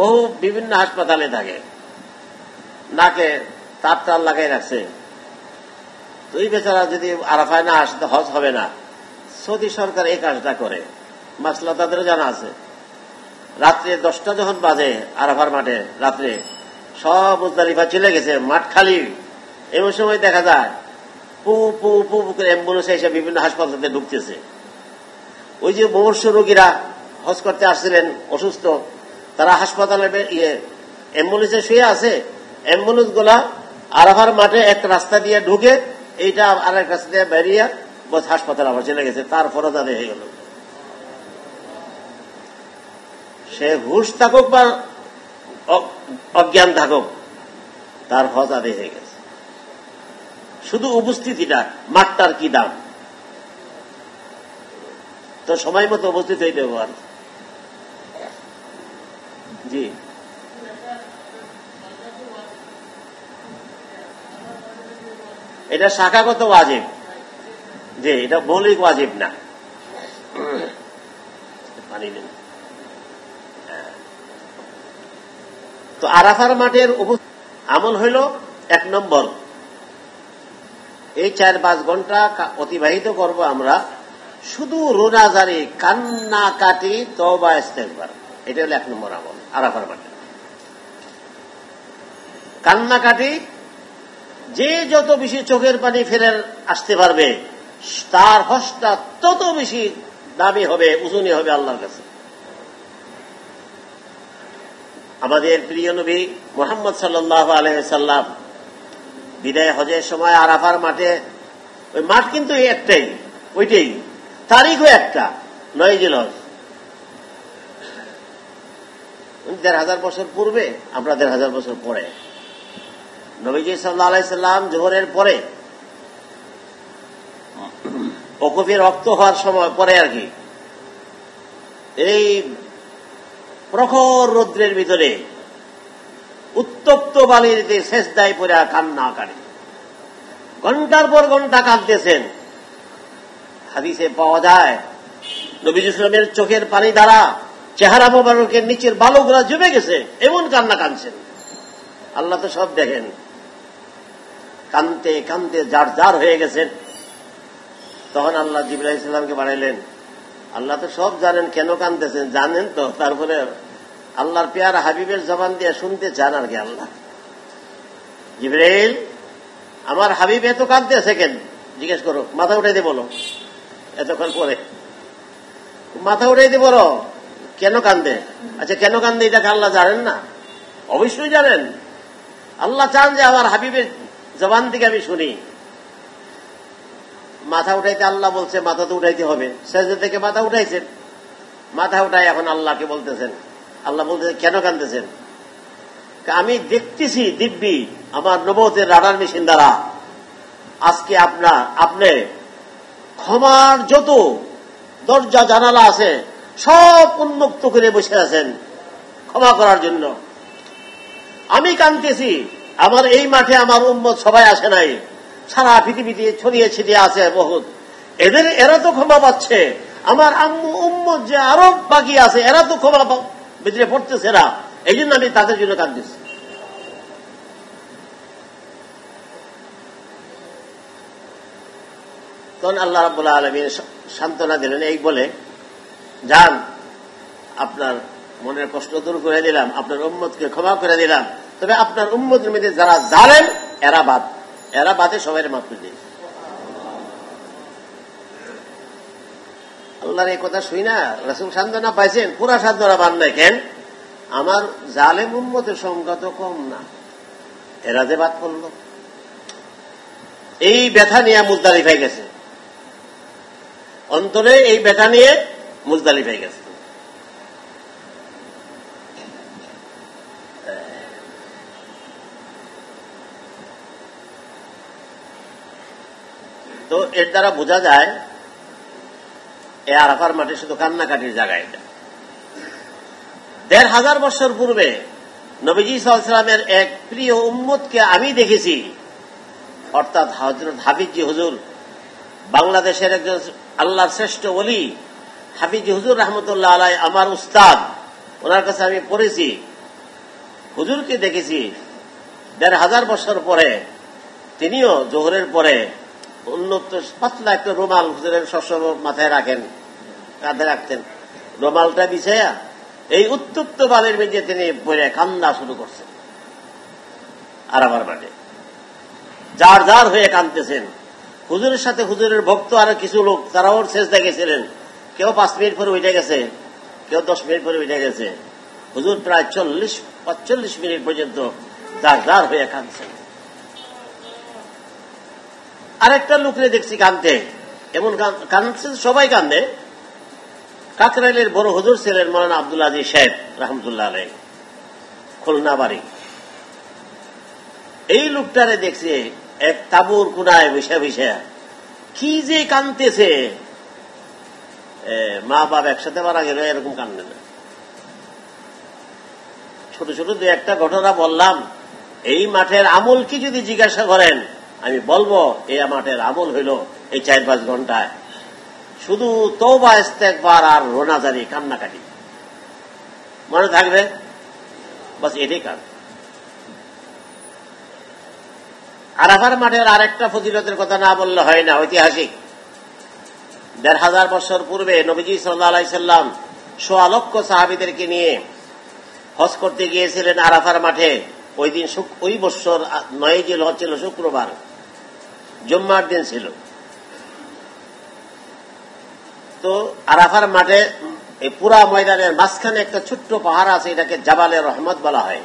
Speaker 1: বহু বিভিন্ন হাসপাতালে থাকে, নাকে তার টার লাগাই রাখছে। তো এই বেচারা যদি আরাফায় না আসে তো হজ হবে না। সৌদি সরকার এই কাজটা করে, মাসলা তাদেরও জানা আছে। রাত্রে 10টা যখন বাজে আরাফার মাঠে, রাত্রে সব মুজদালিফা চলে গেছে, মাঠ খালি, এমন সময় দেখা যায় পু পু পু করে অ্যাম্বুলেন্স এসে বিভিন্ন হাসপাতালে ঢুকতেছে। ওই যে মুমূর্ষু রোগীরা হজ করতে আসছিলেন অসুস্থ, তারা হাসপাতালে অ্যাম্বুলেন্সে শুয়ে আছে, অ্যাম্বুলেন্স গুলা আরাফার মাঠে এক রাস্তা দিয়ে ঢুকে এইটা আর এক রাস্তা দিয়ে বেরিয়ে বস হাসপাতাল আবার চলে গেছে, তার ফরজ আদায় হয়ে গেল। সে হুশ থাকুক বা অজ্ঞান থাকুক, তার ফরজ আদায় হয়ে গেছে। শুধু উপস্থিতিটা, মাঠটার কি দাম, তো সময় মতো উপস্থিত হইতে পার। জি, এটা শাখাগত ওয়াজিব, যে এটা মৌলিক ওয়াজিব না। পানি নেই। তো আরাফার মাঠের আমল হইল 1 নম্বর, এই 4-5 ঘন্টা অতিবাহিত করব আমরা শুধু রোনাজারি, কান্নাকাটি, তওবা ইস্তেগফার। এটা হল 1 নম্বর আমল আরাফার মাঠে। কান্নাকাটি, যে যত বেশি চোখের পানি ফেলে আসতে পারবে তার হজটা তত বেশি দামি হবে, ওজনী হবে আল্লাহর কাছে। আমাদের প্রিয় নবী মুহাম্মদ সাল্লাল্লাহু আলাইহি ওয়াসাল্লাম বিদায় হজের সময় আরাফার মাঠে, ওই মাঠ কিন্তু একটাই, ওইটাই তারিখও একটা, 9 জিলহজ। 1,500 বছর পূর্বে, আমরা 1,500 বছর পরে, নবীজি সাল্লাল্লাহু আলাইহি সাল্লাম জোহরের পরে, ওকুফে রক্ত হওয়ার সময় পরে আর কি, এই প্রখর রৌদ্রের ভিতরে উত্তপ্ত বালিতে সেজদায় পড়ে কান্না কাটে, ঘন্টার পর ঘন্টা কাঁদতেছেন। হাদিসে পাওয়া যায় নবীজি সাল্লামের চোখের পানি দ্বারা চেহারা মোবারকের নিচের বালুগুলা জমে গেছে, এমন কান্না কাঁদছেন। আল্লাহ তো সব দেখেন, কানতে কানতে জার হয়ে গেছেন। তখন আল্লাহ জিবরাইল আলাইহিস সালামকে বানাইলেন, আল্লাহ তো সব জানেন, কেন কানতেছেন জানেন তো, তারপরে আল্লাহর পেয়ারা হাবিবের জবান দিয়ে শুনতে চান আর কি। আল্লাহ, জিবরাইল, আমার হাবিব এত কাঁদতেছে কেন, জিজ্ঞেস করো, মাথা উঠাইতে বলো। এতক্ষণ পরে মাথা উঠাইতে বলো, কেন কান্দে? আচ্ছা, কেন কান্দে এটাকে আল্লাহ জানেন না? অবশ্যই জানেন। আল্লাহ চান যে আমার হাবিবের জবান থেকে আমি শুনি। মাথা উঠাইতে আল্লাহ বলছে, মাথা তো উঠাইতে হবে। সেজদা থেকে মাথা উঠাইছেন, মাথা উঠাই এখন আল্লাহকে বলতেছেন। আল্লাহ বলতেছেন, কেন কাঁদতেছেন? আমি দেখতেছি দিব্যি আমার নবুয়তের রাডার মেশিন দ্বারা আজকে আপনি ক্ষমার যত দরজা জানালা আছে সব উন্মুক্ত করে বসে আছেন ক্ষমা করার জন্য। আমি কাঁদতেছি, আমার এই মাঠে আমার উম্মত সবাই আসে নাই, সারা পৃথিবীতে ছড়িয়ে ছিটিয়ে আছে বহুত, এরা তো ক্ষমা পাচ্ছে। আমার আম্মু উম্মত যে আরো বাকি আছে, এরা তো ক্ষমা ভিতরে পড়তেছে না, এই জন্য আমি তাদের জন্য কাঁদতেছি। তখন আল্লাহ রাব্বুল আলামিন সান্ত্বনা দিলেন, এই বলে, যান, আপনার মনের কষ্ট দূর করে দিলাম, আপনার উম্মতকে ক্ষমা করে দিলাম, তবে আপনার উম্মতের মধ্যে যারা জালেম এরা বাদে সবাই মাফ করে দিয়েছে। আল্লাহর এই কথা শুই না রাসূল সান্ত্বনা পাইছেন, পুরা সান্ত্বনা পান নাই। কেন? আমার জালেম উম্মতের সংখ্যা তো কম না, এরা যে বাদ করল, এই ব্যথা নিয়ে মুজদালিফায় গেছে, অন্তরে এই ব্যথা নিয়ে মুজদালিফায় গেছে। তো এর দ্বারা বোঝা যায় এই আরাফার মাঠে শুধু কান্নাকাটির জায়গা। এটা 1,500 বছর পূর্বে নবীজি সাল্লাল্লাহু আলাইহি ওয়াসাল্লামের এক প্রিয় উম্মতকে আমি দেখেছি, অর্থাৎ হযরত হাফিজি হুজুর, বাংলাদেশের একজন আল্লাহর শ্রেষ্ঠ ওলি হাফিজি হুজুর রাহমাতুল্লাহ আলাইহি, আমার উস্তাদ, ওনার কাছে আমি পড়েছি। হুজুরকে দেখেছি 1,500 বছর পরে, তিনিও জোহরের পরে উন্নত পাতলা একটা রুমাল হুজুরের সবসময় মাথায় রাখেন, কাঁধে রাখতেন, রুমালটা বিছাইয়া এই উত্তপ্ত বালির মধ্যে তিনি পড়ে কান্না শুরু করছেন আরাফার মাঠে, জার হয়ে কাঁদতেছেন। হুজুরের সাথে হুজুরের ভক্ত আরো কিছু লোক, তারাও সেজদায় গেছিলেন। কেউ 5 মিনিট পরে উঠে গেছে, কেউ 10 মিনিট পরে উঠে গেছে। হুজুর প্রায় 40-45 মিনিট পর্যন্ত দাঁড় হয়ে কাঁদছেন। আরেকটা লোকরে দেখছি কাঁদতে, এমন কাঁদছে, সবাই কান্দে। কাকরাইলের বড় হুজুর ছিলেন মৌলানা আব্দুল আজিজ সাহেব রহমতুল্লাহ আলাইহি, খুলনা বাড়ি। এই লোকটারে দেখছি এক তাবুর কোনায় বসে বসে কি যে কাঁদতেছে, মা বাপ একসাথে মারা গেলে এরকম কান্দে না। ছোট ছোট দু একটা ঘটনা বললাম। এই মাঠের আমল কি যদি জিজ্ঞাসা করেন, আমি বলবো এই মাঠের আমল হইল এই 4-5 ঘন্টায় শুধু তওবা ইস্তেগফার আর রোনাজারি, কান্নাকাটি। মনে থাকবে বাস, এটাই কাজ। আরাফার মাঠের আরেকটা ফজিলতের কথা না বললে হয় না, ঐতিহাসিক। 1500 বছর পূর্বে নবীজি সাল্লাল্লাহু আলাইহি সাল্লাম 1.25 লক্ষ সাহাবীদেরকে নিয়ে হজ করতে গিয়েছিলেন আরাফার মাঠে। ওই দিন ওই বছর 9 জিলহজ ছিল, শুক্রবার, জুম্মার দিন ছিল। তো আরাফার মাঠে এই পুরা ময়দানের মাঝখানে একটা ছোট্ট পাহাড় আছে, এটাকে জাবালে রহমত বলা হয়।